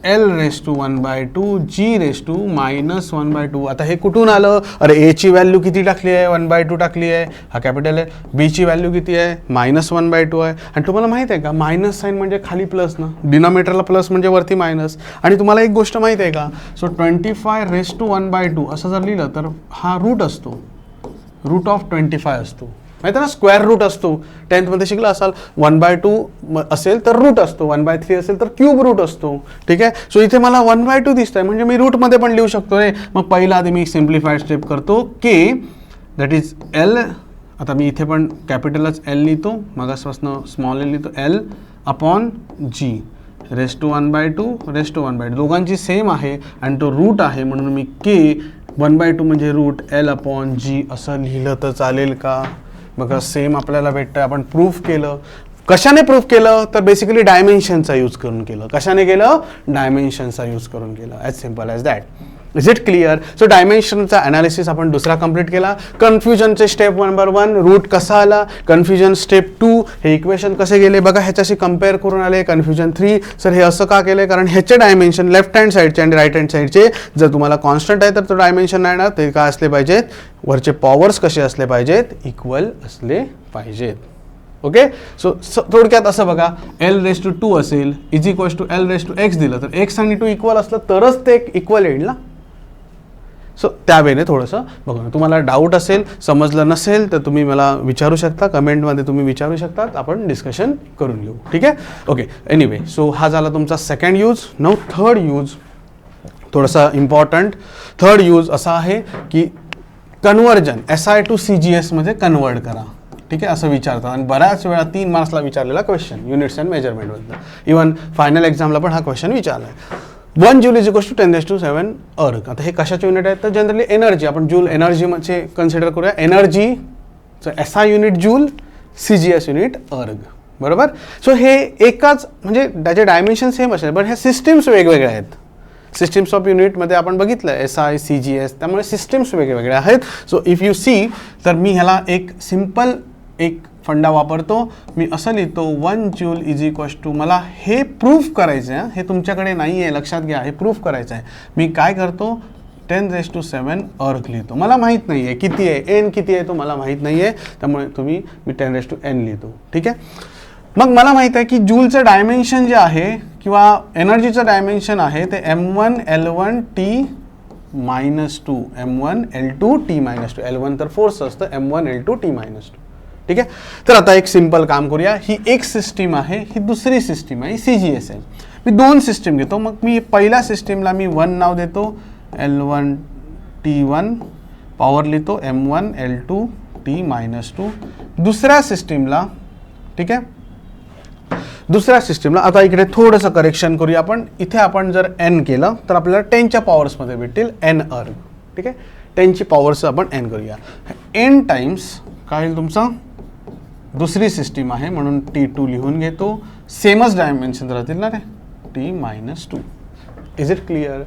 Speaker 1: L⁻², G⁻⁻². आता हे कुठून आलं? अरे एची व्हॅल्यू किती टाकली आहे? 1/2 टाकली आहे, हा कॅपिटल आहे. बीची व्हॅल्यू किती आहे? -1/2 आहे. आणि तुम्हाला माहिती आहे का, मायनस साईन म्हणजे खाली प्लस ना, डिनॉमिनेटरला प्लस म्हणजे वरती मायनस. आणि तुम्हाला एक गोष्ट माहिती आहे का, सो 25⁻² असं जर लिहिलं तर हा रूट असतो, रूट ऑफ 25 असतो, माहिती आहे ना, स्क्वेअर रूट असतो. 10th मध्ये शिकला असाल. 1/2 असेल तर रूट असतो, 1/3 असेल तर क्यूब रूट असतो. ठीक आहे. सो इथे मला 1/2 दिसतंय, म्हणजे मी रूटमध्ये पण लिहू शकतो रे. मग पहिला आधी मी सिम्प्लिफाईड स्टेप करतो, के दॅट इज एल. आता मी इथे पण कॅपिटलच एल लिहितो, मागासपासून स्मॉल एल लिहितो, L/G⁻², दोघांची सेम आहे आणि तो रूट आहे, म्हणून मी के 1/2 म्हणजे रूट L/G असं लिहिलं तर चालेल का? बघा सेम आपल्याला भेटतं. आपण प्रूफ केलं. कशाने प्रूफ केलं? तर बेसिकली डायमेन्शनचा यूज करून केलं. कशाने केलं? डायमेन्शनचा यूज करून केलं. As simple as that. Is it clear? So डायमेन्शनचा ॲनालिसिस आपण दुसरा कंप्लीट केला. कन्फ्युजनचे स्टेप नंबर 1, रूट कसा आला. कन्फ्युजन स्टेप 2, हे इक्वेशन कसे गेले बघा, ह्याच्याशी कम्पेअर करून आले. कन्फ्युजन 3, सर हे असं का केलं? कारण ह्याचे डायमेन्शन लेफ्ट हँड साईडचे आणि राईट हँड साईडचे जर तुम्हाला कॉन्स्टंट आहे तर तो डायमेन्शन नाही ना, ते काय असले पाहिजेत, वरचे पॉवर्स कसे असले पाहिजेत, इक्वल असले पाहिजेत. ओके. सो थोडक्यात असं बघा, L⁻² असेल L⁻x दिलं तर x आणि 2 इक्वल असलं तरच ते इक्वल येईल ना. सो त्यावेळेने थोडंसं बघा. तुम्हाला डाऊट असेल, समजलं नसेल तर तुम्ही मला विचारू शकता, कमेंटमध्ये तुम्ही विचारू शकतात, आपण डिस्कशन करून घेऊ. ठीक आहे. ओके. एनिवे, सो हा झाला तुमचा second use. Now third use थोडासा इम्पॉर्टंट. थर्ड यूज असा आहे की कन्वर्जन SI टू CGS मध्ये कन्वर्ट करा. ठीक आहे, असं विचारतात आणि बऱ्याच वेळा 3 मार्क्सला विचारलेला क्वेश्चन युनिट्स अँड मेजरमेंटबद्दल. इव्हन फायनल एक्झामला पण हा क्वेश्चन विचारला आहे. 1 जूल इज इक्वल्स टू 10⁻⁷ अर्ग. आता हे कशाचे युनिट आहेत? तर जनरली एनर्जी, आपण जूल एनर्जीमध्ये कन्सिडर करूया. एनर्जीचं SI unit joule, CGS unit अर्ग. बरोबर. सो हे एकाच, म्हणजे त्याचे डायमेन्शन सेम असेल, पण ह्या सिस्टीम्स वेगवेगळ्या आहेत. सिस्टीम्स ऑफ युनिटमध्ये आपण बघितलं SI CGS, त्यामुळे सिस्टीम्स वेगवेगळे आहेत. सो इफ यू सी, तर मी ह्याला एक सिम्पल एक फंडा वापरतो. मी असं लिहितो 1 जूल इज इक्वल्स टू, मला हे प्रूफ करायचं आहे, हे तुमच्याकडे नाही आहे, लक्षात घ्या, हे प्रूफ करायचं आहे. मी काय करतो, 10⁻⁷ अर्ग लिहितो. मला माहीत नाही आहे किती आहे, n किती आहे तो मला माहीत नाही आहे, त्यामुळे मी 10⁻n लिहितो. ठीक आहे. मग मला माहित आहे की जूलचं डायमेन्शन जे आहे किंवा एनर्जीचं डायमेन्शन आहे ते m1L1T-2, m1L2T-2. L1 तर फोर्स असतं, m1L2T-2. ठीक आहे. तर आता एक सिंपल काम करूया. ही एक सिस्टीम आहे, ही दुसरी सिस्टीम आहे, CGS आहे. मी 2 सिस्टीम घेतो. मग मी पहिल्या सिस्टीमला मी 1 नाव देतो, L1T1, पॉवर लिहितो m1L2T-2. दुसऱ्या सिस्टीमला, ठीक आहे, दुसऱ्या सिस्टीमला आता इकडे थोडंसं करेक्शन करूया आपण. इथे आपण जर n केलं तर आपल्याला 10च्या पॉवर्समध्ये भेटतील n अर्ग. ठीक आहे. 10ची पॉवर्स आपण n करूया. n टाइम्स काय होईल तुमचं, दुसरी सिस्टीम आहे म्हणून T2 लिहून घेतो. सेमच डायमेन्शन राहतील ना रे, T-2. Is it clear?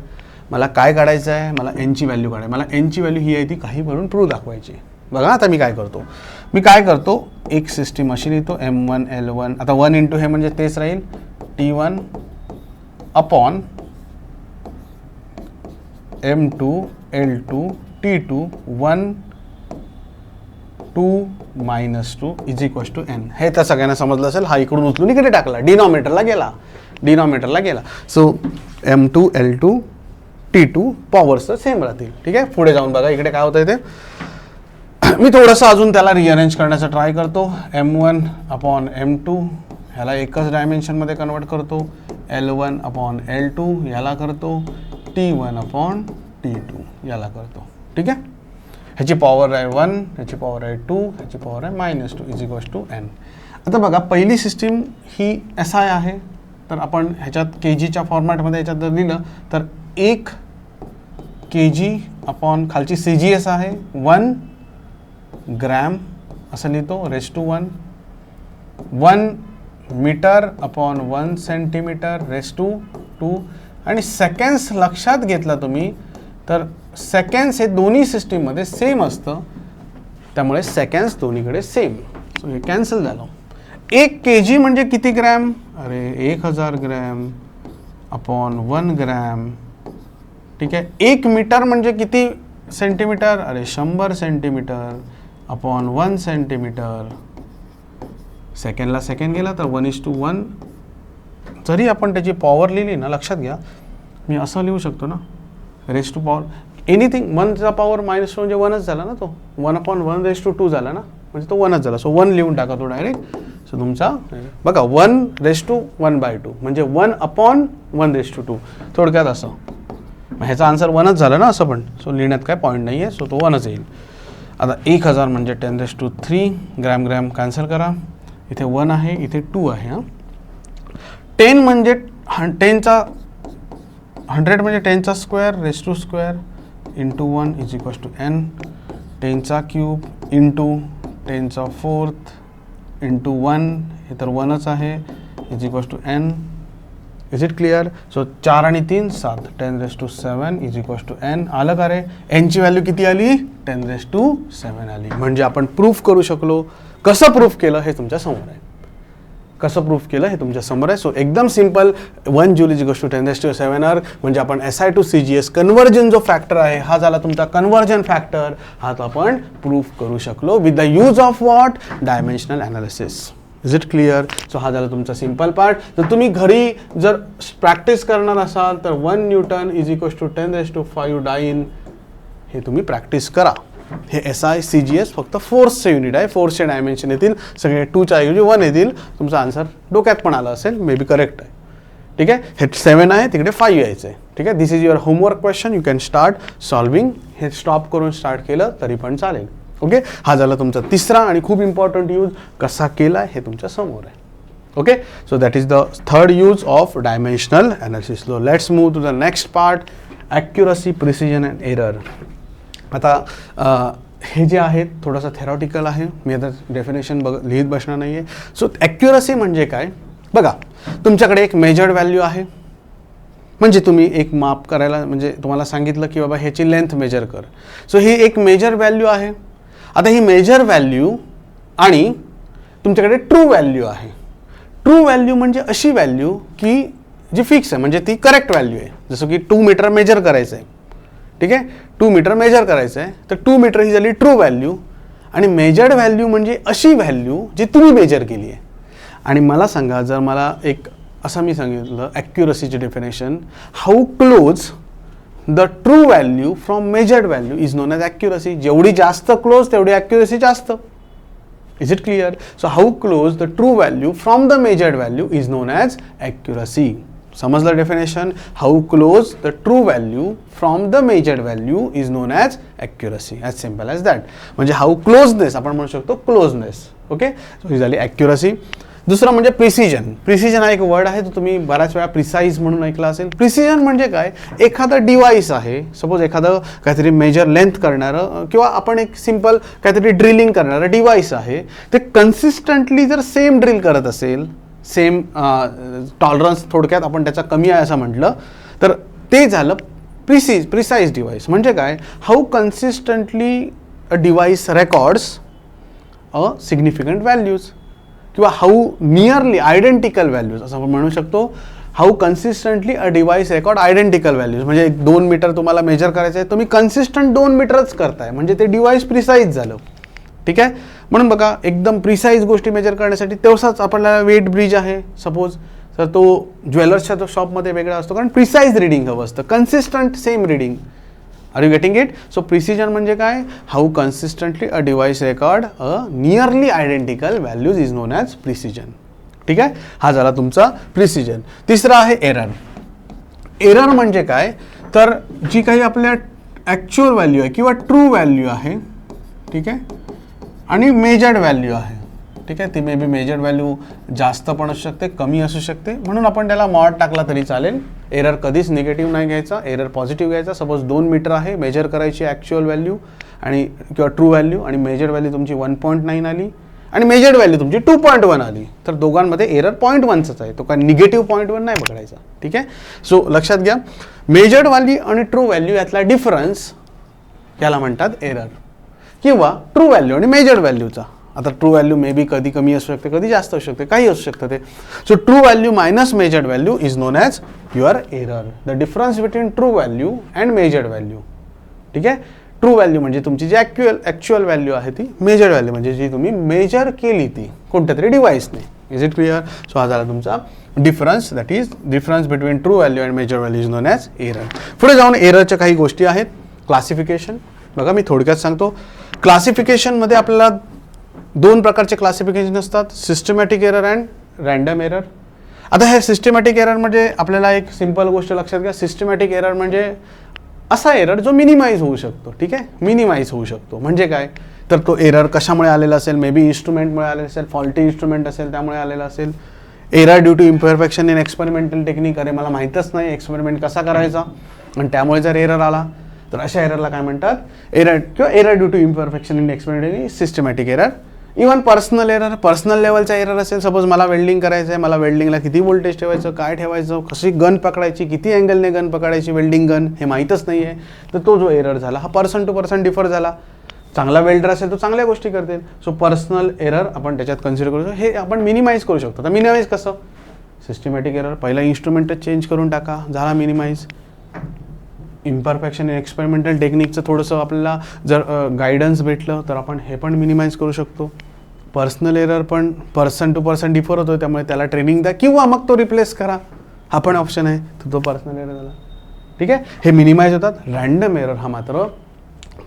Speaker 1: मला काय काढायचं आहे, मला nची व्हॅल्यू काढायची. मला nची व्हॅल्यू ही आहे ती काही म्हणून प्रूव्ह दाखवायची. बघा आता मी काय करतो, एक सिस्टीम अशी लिहितो m1L1. आता 1 इंटू हे म्हणजे तेच राहील T1 upon m2L2 T2 1 2 -2 is equals to n. हे तर सगळ्यांना समजलं असेल. हा इकडून उचलून इकडे टाकला, डिनॉमिनेटरला गेला. So m2L2 T2 powers same राहतील. ठीक आहे. पुढे जाऊन बघा इकडे काय होतं ते. मी थोडंसं अजून त्याला रिअरेंज करण्याचा ट्राय करतो. m1/m2 ह्याला एकच डायमेन्शनमध्ये कन्वर्ट करतो. L1/L2 याला करतो. T1/T2 याला करतो. ठीक आहे. ह्याची पॉवर आहे 1, ह्याची पॉवर आहे 2, ह्याची पॉवर आहे -2 इज इक्वल्स टू n. आता बघा पहिली सिस्टीम ही SI आहे, तर आपण ह्याच्यात kgच्या फॉर्मॅटमध्ये ह्याच्यात जर लिहिलं तर 1 kg अपॉन खालची CGS आहे 1 ग्रॅम असं लिहितो (1). 1 मीटर अपॉन 1 सेंटीमीटर (2). आणि सेकंड्स लक्षात घेतला तुम्ही तर सेकंड्स हे दोन्ही सिस्टीममध्ये सेम असतं, त्यामुळे सेकंड्स दोन्हीकडे सेम. सो हे कॅन्सल झालं. 1 kg म्हणजे किती ग्रॅम? अरे 1000 ग्रॅम. Upon 1 gram. ठीक आहे. 1 मीटर म्हणजे किती सेंटीमीटर? अरे 100 सेंटीमीटर अपॉन 1 सेंटीमीटर. सेकंडला सेकंड गेला तर 1:1. जरी आपण त्याची पॉवर लिहिली ना, लक्षात घ्या मी असं लिहू शकतो ना, रेस टू पॉवर एनिथिंग 1चा पॉवर -2 म्हणजे 1च झाला ना, तो 1/1 झाला ना, म्हणजे तो 1च झाला. सो 1 लिहून टाका तो डायरेक्ट. सो तुमचा बघा 1:1/2 म्हणजे 1/1/2. थोडक्यात असं ह्याचा आन्सर 1च झाला ना असं पण. सो लिहिण्यात काय पॉईंट नाही आहे. सो तो 1च येईल. आता 1000 म्हणजे 10⁻³ ग्रॅम ग्रॅम कॅन्सल करा. इथे 1 आहे, इथे 2 आहे. हां 10 म्हणजे 10चा 100 म्हणजे 10चा square raise to square into 1 is equals to n. 10चा क्यूब इंटू 10चा 4th इंटू 1 हे तर 1च आहे is equals to n. Is it clear? So 4 आणि 3 7 10⁻7 इज इक्वल्स टू n. आलं का रे? n ची व्हॅल्यू किती आली? 10⁻7 आली. म्हणजे आपण प्रूफ करू शकलो. कसं प्रूफ केलं हे तुमच्या समोर आहे. कसं प्रूफ केलं हे तुमच्या समोर आहे. सो एकदम simple 1 joule is equals to 10⁻7 erg. म्हणजे आपण SI टू CGS कन्व्हर्जन जो फॅक्टर आहे हा झाला तुमचा कन्व्हर्जन फॅक्टर. हा तो आपण प्रूफ करू शकलो with the use of what? Dimensional analysis. Is it clear? So हा झाला तुमचा सिंपल पार्ट. तर तुम्ही घरी जर प्रॅक्टिस करणार असाल तर 1 newton is equals to 10⁵ dyne हे तुम्ही प्रॅक्टिस करा. हे SI CGS फक्त फोर्सचे युनिट आहे. फोर्सचे डायमेन्शन येतील सगळे 2च्या ऐवजी 1 येतील. तुमचा आन्सर डोक्यात पण आला असेल, मे बी करेक्ट आहे. ठीक आहे. हे 7 आहे, तिकडे 5 यायचं आहे. ठीक आहे. This is your homework question. You can start solving. हे स्टॉप करून स्टार्ट केलं तरी पण चालेल. ओके. हा झाला तुमचा तिसरा आणि खूप इम्पॉर्टंट यूज. कसा केला हे तुमच्या समोर आहे. Okay. So that is the third use of dimensional analysis. So let's move to the next part, accuracy, precision and error. आता हे जे आहे थोडासा थेरॉटिकल आहे. मी आता डेफिनेशन लिहित बसणार नाही आहे. सो ॲक्युरसी म्हणजे काय? बघा तुमच्याकडे एक मेजर्ड व्हॅल्यू आहे. म्हणजे तुम्ही एक माप करायला, म्हणजे तुम्हाला सांगितलं की बाबा ह्याची लेंथ मेजर कर. सो ही एक मेजर व्हॅल्यू आहे. आता ही मेजर व्हॅल्यू आणि तुमच्याकडे ट्रू व्हॅल्यू आहे. ट्रू व्हॅल्यू म्हणजे अशी व्हॅल्यू की जी फिक्स आहे, म्हणजे ती करेक्ट व्हॅल्यू आहे. जसं की 2 मीटर मेजर करायचं आहे. ठीक आहे. 2 मीटर मेजर करायचं आहे तर 2 मीटर ही झाली ट्रू व्हॅल्यू. आणि मेजर्ड व्हॅल्यू म्हणजे अशी व्हॅल्यू जी तुम्ही मेजर केली आहे. आणि मला सांगा, जर मला एक असं मी सांगितलं ॲक्युरसीची definition, how close the true value from measured value is known as accuracy. जेवढी जास्त क्लोज तेवढी ॲक्युरसी जास्त. Is it clear? So how close the true value from the measured value is known as accuracy. समजलं definition? How close the true value from the measured value is known as accuracy. As simple as that. म्हणजे how closeness आपण म्हणू शकतो closeness. Okay. So ही झाली accuracy. दुसरं म्हणजे precision. Precision हा एक वर्ड आहे, तो तुम्ही बऱ्याच वेळा प्रिसाईज म्हणून ऐकला असेल. प्रिसिजन म्हणजे काय? एखादं डिव्हाइस आहे, सपोज एखादं काहीतरी मेजर लेंथ करणारं किंवा आपण एक सिम्पल काहीतरी ड्रिलिंग करणारं डिव्हाइस आहे, ते कन्सिस्टंटली जर सेम ड्रिल करत असेल, सेम टॉलरन्स थोडक्यात आपण त्याचा कमी आहे असं म्हटलं तर ते झालं प्रिसाईज डिव्हाइस. म्हणजे काय? How consistently a device records a significant values किंवा हाऊ नियरली आयडेंटिकल व्हॅल्यूज असं आपण म्हणू शकतो. How consistently a device record identical values. म्हणजे 2 मीटर तुम्हाला मेजर करायचं आहे, तुम्ही कन्सिस्टंट 2 मीटरच करताय, म्हणजे ते डिव्हाइस प्रिसाईज झालं. ठीक आहे. म्हणून बघा एकदम प्रिसाईज गोष्टी मेजर करण्यासाठी तेवढाच आपल्याला वेट ब्रिज आहे सपोज, तर तो ज्वेलर्सच्या शॉपमध्ये वेगळा असतो, कारण प्रिसाईज रिडिंग हवं असतं, consistent same reading. Are you getting it? So precision म्हणजे काय? How consistently a device record a nearly identical values is known as precision. ठीक आहे. हा झाला तुमचा प्रिसिजन. तिसरा आहे एरर. एरर म्हणजे काय? तर जी काही आपल्या ॲक्च्युअल व्हॅल्यू आहे किंवा ट्रू व्हॅल्यू आहे, ठीक आहे, आणि मेजर्ड व्हॅल्यू आहे. ठीक आहे. ती मे बी मेजर्ड व्हॅल्यू जास्त पण असू शकते, कमी असू शकते, म्हणून आपण त्याला मॉड टाकला तरी चालेल. एरर कधीच निगेटिव्ह नाही घ्यायचा, एरर पॉझिटिव्ह घ्यायचा. सपोज 2 मीटर आहे, मेजर करायची ॲक्च्युअल व्हॅल्यू आणि किंवा ट्रू व्हॅल्यू, आणि मेजर्ड व्हॅल्यू तुमची 1.9 आली आणि मेजर्ड व्हॅल्यू तुमची 2.1 आली, तर दोघांमध्ये एरर 0.1च आहे, तो काय निगेटिव्ह 0.1 नाही पकडायचा. ठीक आहे. सो लक्षात घ्या, मेजर्ड व्हॅल्यू आणि ट्रू व्हॅल्यू यातला डिफरन्स याला म्हणतात एरर, किंवा ट्रू व्हॅल्यू आणि मेजर्ड व्हॅल्यूचा आता ट्रू व्हॅल्यू मे बी कधी कमी असू शकते, कधी जास्त असू शकते, काही असू शकतं ते. So true value minus measured value is known as your error. The difference between true value and measured value. ठीक आहे. ट्रू व्हॅल्यू म्हणजे तुमची जी ॲक्च्युअल व्हॅल्यू आहे ती. मेजर्ड व्हॅल्यू म्हणजे जी तुम्ही मेजर केली ती कोणत्या तरी डिव्हाइसने. Is it clear? सो हा झाला तुमचा difference, that is difference between true value and measure value is known as error. पुढे जाऊन एररच्या काही गोष्टी आहेत. क्लासिफिकेशन. बघा मी थोडक्यात सांगतो. क्लासिफिकेशनमध्ये आपल्याला दोन प्रकारचे क्लासिफिकेशन असतात, systematic error and random error. आता हे सिस्टमॅटिक एरर म्हणजे आपल्याला एक सिंपल गोष्ट लक्षात घ्या. सिस्टमॅटिक एरर म्हणजे असा एरर जो मिनिमाइज होऊ शकतो. ठीक आहे. मिनिमाइज होऊ शकतो म्हणजे काय, तर तो एरर कशामुळे आलेला असेल, मे बी इन्स्ट्रुमेंटमुळे आलेला असेल, फॉल्टी इन्स्ट्रुमेंट असेल त्यामुळे आलेला असेल. Error due to imperfection in experimental technique. अरे मला माहीतच नाही एक्सपेरिमेंट कसा करायचा आणि त्यामुळे जर एरर आला तर अशा एररला काय म्हणतात, एरर किंवा error due to imperfection in experimental systematic error. Even personal error, personal लेवलचा एरर असेल. सपोज मला वेल्डिंग करायचं आहे, मला वेल्डिंगला किती व्होल्टेज ठेवायचं, काय ठेवायचं, कशी गन पकडायची, किती अँगलने गन पकडायची, वेल्डिंग गन हे माहीतच नाही आहे, तर तो जो एरर झाला हा पर्सन टू पर्सन डिफर झाला. चांगला वेल्डर असेल तो चांगल्या गोष्टी करतील. सो पर्सनल एरर आपण त्याच्यात कन्सिडर करू शकतो. हे आपण मिनिमाइज करू शकतो. तर मिनिमाइज कसं, सिस्टमॅटिक एरर पहिला इन्स्ट्रुमेंटच चेंज करून टाका, झाला मिनिमाइज. इम्परफेक्शन इन एक्सपेरिमेंटल टेक्निकचं थोडंसं आपल्याला जर गायडन्स भेटलं तर आपण हे पण मिनिमाइज करू शकतो. पर्सनल एरर पण पर्सन टू पर्सन डिफर होतो, त्यामुळे त्याला ट्रेनिंग द्या किंवा मग तो रिप्लेस करा, हा पण ऑप्शन आहे. तर तो पर्सनल एरर झाला. ठीक आहे. हे मिनिमाइज होतात. रँडम एरर हा मात्र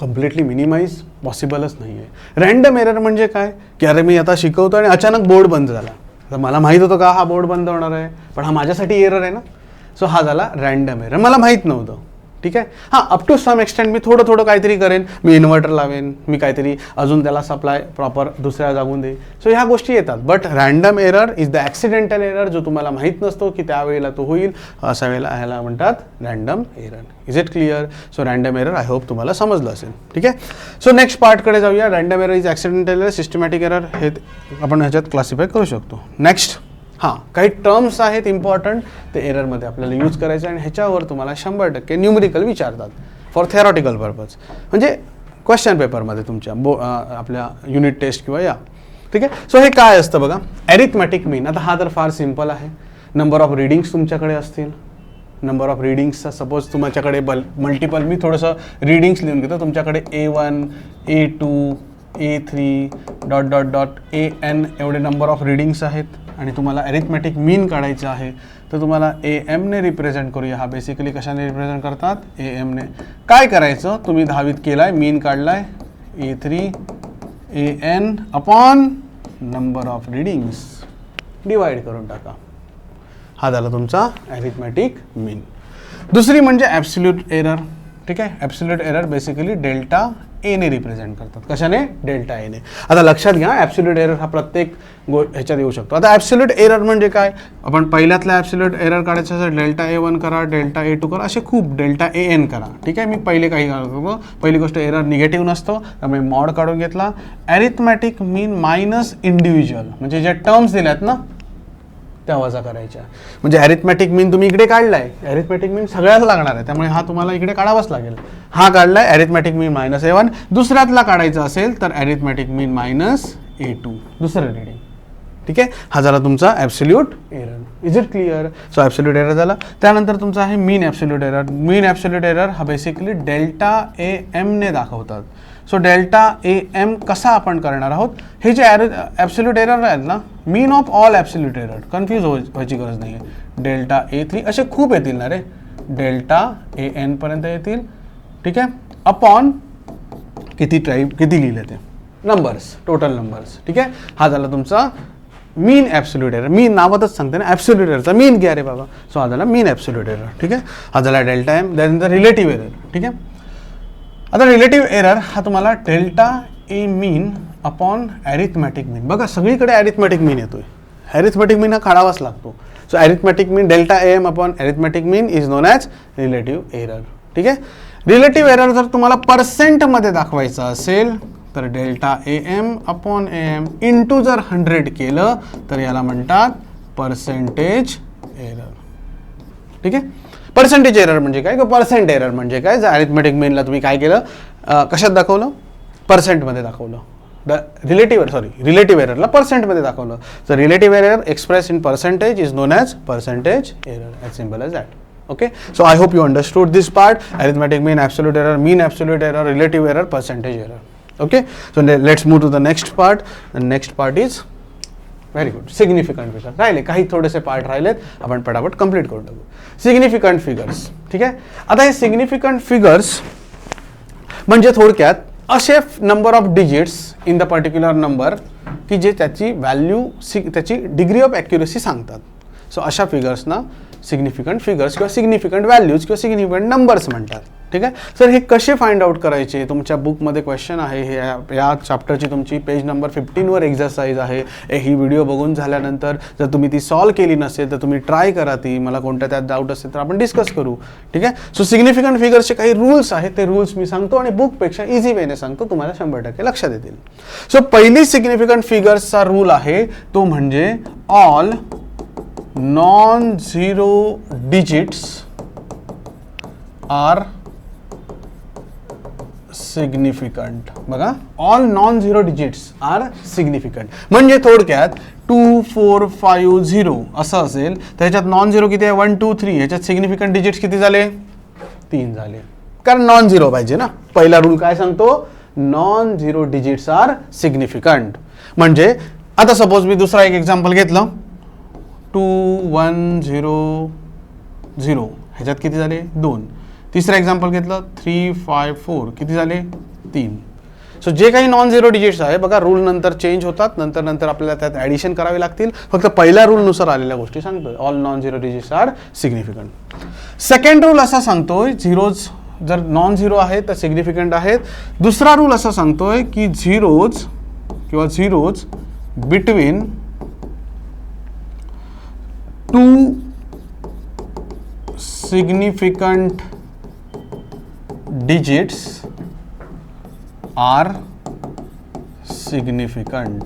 Speaker 1: कम्प्लिटली मिनिमाइज पॉसिबलच नाही आहे. रँडम एरर म्हणजे काय, की अरे मी आता शिकवतो आणि अचानक बोर्ड बंद झाला. तर मला माहीत होतं का हा बोर्ड बंद होणार आहे, पण हा माझ्यासाठी एरर आहे ना. सो हा झाला रँडम एरर, मला माहीत नव्हतं. ठीक आहे. हां, अप टू सम एक्सटेंट मी थोडं काहीतरी करेन, मी इन्व्हर्टर लावेन, मी काहीतरी अजून त्याला सप्लाय प्रॉपर दुसऱ्या जागून दे. सो ह्या गोष्टी येतात. But random error is the accidental error, जो तुम्हाला माहीत नसतो की त्यावेळेला तो होईल, अशा वेळेला ह्याला म्हणतात random error. Is it clear? So random error I hope तुम्हाला समजलं असेल. ठीक आहे. सो नेक्स्ट पार्टकडे जाऊया. Random error is accidental error, systematic error हे आपण ह्याच्यात क्लासिफाय करू शकतो. नेक्स्ट, हां, काही टर्म्स आहेत इम्पॉर्टंट, ते एररमध्ये आपल्याला यूज करायचे आणि ह्याच्यावर तुम्हाला 100% न्यूमरिकल विचारतात फॉर थेरॉटिकल पर्पज, म्हणजे क्वेश्चन पेपरमध्ये तुमच्या आपल्या युनिट टेस्ट किंवा या. ठीक आहे. सो हे काय असतं बघा, ॲरिथमॅटिक मीन. आता हा तर फार सिम्पल आहे. नंबर ऑफ रीडिंग्स तुमच्याकडे असतील. नंबर ऑफ रीडिंग्सचा सपोज तुमच्याकडे मल्टिपल, मी थोडंसं रीडिंग्स लिहून घेतो. तुमच्याकडे A1, A2, A3 ... AN एवढे नंबर ऑफ रीडिंग्स आहेत आणि तुम्हाला ॲरिथमॅटिक मीन काढायचं आहे. तर तुम्हाला AM ने रिप्रेझेंट करूया. हा बेसिकली कशाने रिप्रेझेंट करतात, AM ने. काय करायचं, तुम्ही 10वीत केलाय, मीन काढलाय, A3 AN upon number of readings divide करून टाका. हा झाला तुमचा ॲरिथमॅटिक मीन. दुसरी म्हणजे ॲब्सोल्यूट एरर. ठीक आहे. Absolute error basically delta A ने रिप्रेझेंट करतात. कशाने, डेल्टा ए ने. आता लक्षात घ्या, ॲब्सोल्यूट एरर हा प्रत्येक ह्याच्यात येऊ शकतो. आता ॲब्सोल्यूट एरर म्हणजे काय, आपण पहिल्यातला ॲब्सोल्यूट एरर काढायचं असेल, डेल्टा A1 करा, डेल्टा A2 करा, असे खूप, डेल्टा AN करा. ठीक आहे. मी पहिले काही करतो. पहिली गोष्ट, एरर निगेटिव्ह नसतो, त्यामुळे मॉड काढून घेतला. ॲरिथमॅटिक मीन मायनस इंडिव्हिज्युअल, म्हणजे ज्या टर्म्स दिल्यात ना त्या वजा करायच्या. म्हणजे ॲरिथमॅटिक मीन तुम्ही इकडे काढलाय, ॲरिथमॅटिक मीन सगळ्याच लागणार आहे, त्यामुळे हा तुम्हाला इकडे काढावाच लागेल. हा काढलाय ॲरिथमॅटिक मीन -A1. दुसऱ्यातला काढायचा असेल तर ॲरिथमॅटिक मीन -A2, दुसरं रीडिंग. ठीक आहे. हा झाला तुमचा absolute error. Is it clear? So absolute error झाला. त्यानंतर तुमचा आहे मीन ॲब्सोल्यूट एरर. मीन ॲब्सोल्यूट एरर हा बेसिकली डेल्टा AM ने दाखवतात. सो डेल्टा AM कसा आपण करणार आहोत, हे जे ॲब्सोल्यूट एरर आहेत ना, mean of all absolute error, confuse व्हायची गरज नाही आहे. डेल्टा A3 असे खूप येतील ना रे, डेल्टा AN पर्यंत येतील. ठीक आहे. अपॉन किती लिहिले ते नंबर्स, टोटल नंबर्स. ठीक आहे. हा झाला तुमचा मीन ॲब्सोल्यूट एरर. मीन नावातच सांगते ना, ॲब्सोल्यूट एररचा मीन घ्या रे बाबा. सो हा झाला मीन ॲब्सोल्यूट एरर. ठीक आहे. हा झाला डेल्टा M. त्यानंतर रिलेटिव्ह एरर. ठीक आहे. आता रिलेटिव्ह एरर हा तुम्हाला delta A mean upon arithmetic मीन. बघा सगळीकडे ॲरिथमॅटिक मीन येतोय. ॲरिथमॅटिक मीन हा काढावाच लागतो. So arithmetic mean delta AM upon arithmetic mean is known as relative error. ठीक आहे. रिलेटिव्ह एरर जर तुम्हाला पर्सेंटमध्ये दाखवायचं असेल तर delta AM upon AM into जर 100 केलं तर याला म्हणतात पर्सेंटेज एरर. ठीक आहे. पर्सेंटेज एरर म्हणजे काय, किंवा पर्सेंट एरर म्हणजे काय, जर ॲरिथमॅटिक मीनला तुम्ही काय केलं, कशात दाखवलं, पर्सेंटमध्ये दाखवलं. रिलेटिव्ह एररला पर्सेंटमध्ये दाखवलं. तर relative error express in percentage is known as percentage error, as simple as that. Okay, so I hope you understood this part: arithmetic mean, absolute error, relative error, percentage error. Okay, so let's move to the next part. The next part is very good, significant figure. राहिले काही थोडेसे part राहिलेत, आपण पटापट complete करून टाकू. Significant figures. ठीक आहे. आता हे सिग्निफिकंट फिगर्स म्हणजे थोडक्यात असे number of digits in the particular number की जे त्याची व्हॅल्यू, त्याची डिग्री ऑफ ॲक्युरेसी सांगतात. सो अशा फिगर्सना सिग्निफिकंट फिगर्स किंवा सिग्निफिकंट व्हॅल्यूज किंवा सिग्निफिकंट नंबर्स म्हणतात. ठीक आहे. सर हे कसे फाइंड आउट करायचे? तुमच्या बुकमध्ये क्वेश्चन आहे. हे या चॅप्टरची तुमची पेज नंबर 15वर एक्झरसाइज आहे. ही व्हिडिओ बघून झाल्यानंतर जर तुम्ही ती सॉल्व केली नसेल तर तुम्ही ट्राय करा ती. मला कोणत्या त्यात डाऊट असेल तर आपण डिस्कस करू. ठीक आहे. सो सिग्निफिकंट फिगर्सचे काही रूल्स आहेत, ते रूल्स मी सांगतो आणि बुकपेक्षा इझी वेने सांगतो, तुम्हाला 100% लक्षात येतील. सो पहिली सिग्निफिकंट फिगर्सचा रूल आहे तो म्हणजे all non-zero digits are significant. बघा, all non-zero digits are significant. म्हणजे थोडक्यात 2 4 5 0 असं असेल तर ह्याच्यात नॉन झिरो किती आहे? 1 2 3. ह्याच्यात सिग्निफिकंट डिजिट्स किती झाले? 3 झाले, कारण नॉन झिरो पाहिजे ना. पहिला रूल काय सांगतो? Non zero digits are significant. म्हणजे आता सपोज मी दुसरा एक एक्झाम्पल घेतलं, 2 1 0 0. ह्याच्यात किती झाले? 2. तिसरं एक्झाम्पल घेतलं 3 5 4. किती झाले? 3. सो जे काही नॉन झिरो डिजिट्स आहे बघा, रूल नंतर चेंज होतात, नंतर आपल्याला त्यात ॲडिशन करावी लागतील. फक्त पहिल्या रूलनुसार आलेल्या गोष्टी सांगतोय. All non zero digits are significant. Second rule असा सांगतोय झिरोज जर नॉन झिरो आहे तर सिग्निफिकंट आहेत. दुसरा रूल असा सांगतोय की zeros between two significant digits are significant.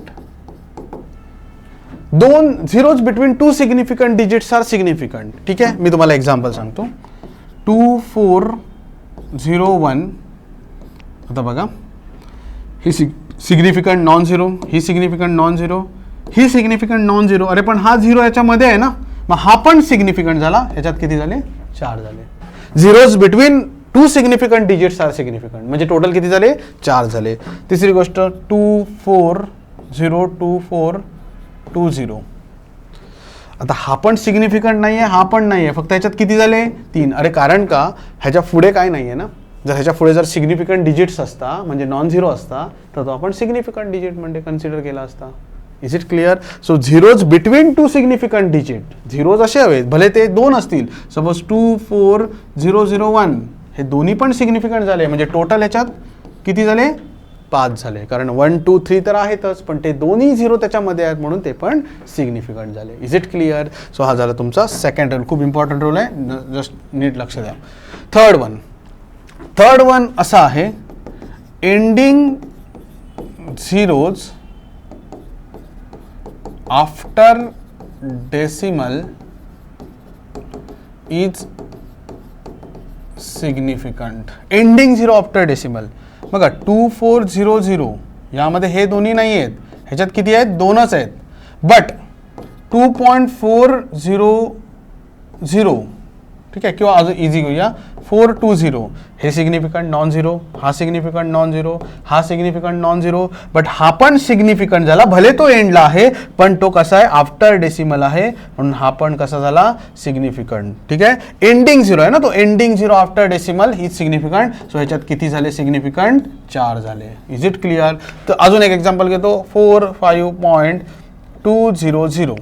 Speaker 1: दोन zeros between two significant digits are significant. ठीक आहे. मी तुम्हाला एक्झाम्पल सांगतो. 2 4 0 1. आता बघा, ही सिग्निफिकंट नॉन झिरो, ही सिग्निफिकंट नॉन झिरो, ही सिग्निफिकंट नॉन झिरो. अरे पण हा झिरो याच्यामध्ये आहे ना, मग हा पण सिग्निफिकंट झाला. ह्याच्यात किती झाले? 4 झाले. Zeros between two significant digits are significant, म्हणजे टोटल किती झाले? 4 झाले. तिसरी गोष्ट 2 4 0 2 4 2 0. आता हा पण सिग्निफिकंट नाही आहे, हा पण नाही आहे, फक्त ह्याच्यात किती झाले? 3. अरे कारण का, ह्याच्या पुढे काय नाही आहे ना. जर ह्याच्या पुढे जर सिग्निफिकंट डिजिट्स असता, म्हणजे नॉन झिरो असता, तर तो आपण सिग्निफिकंट डिजिट म्हणजे कन्सिडर केला असता. Is it clear? So zeros between two significant digit, zeros असे हवेत, भले ते 2 असतील. सपोज 2 4 0 0 1. हे दोन्ही पण सिग्निफिकंट झाले, म्हणजे टोटल ह्याच्यात किती झाले? 5 झाले. कारण 1 2 3 तर आहेतच, पण ते दोन्ही झिरो त्याच्यामध्ये आहेत म्हणून ते पण सिग्निफिकंट झाले. Is it clear? सो हा झाला तुमचा सेकंड रूल. खूप इम्पॉर्टंट रूल आहे, जस्ट नीट लक्ष द्या. थर्ड वन असा आहे, ending zeros after decimal is significant. Ending zero after decimal. बघा 2 4 0 0 यामध्ये हे दोन्ही नाही आहेत, ह्याच्यात किती आहेत? 2च आहेत. बट 2.400, ठीक आहे, किंवा अजून इझी घेऊया 420. हे सिग्निफिकंट नॉन झिरो, हा सिग्निफिकंट नॉन झिरो, हा सिग्निफिकंट नॉन झिरो, बट हा पण सिग्निफिकंट झाला. भले तो एंडला आहे पण तो कसा आहे? आफ्टर डेसिमल आहे, म्हणून हा पण कसा झाला? सिग्निफिकंट. ठीक आहे. एंडिंग झिरो आहे ना, तो एंडिंग झिरो आफ्टर डेसिमल ही सिग्निफिकंट. सो ह्याच्यात किती झाले सिग्निफिकंट? 4 झाले. Is it clear? तर अजून एक एक्झाम्पल घेतो, 45.200.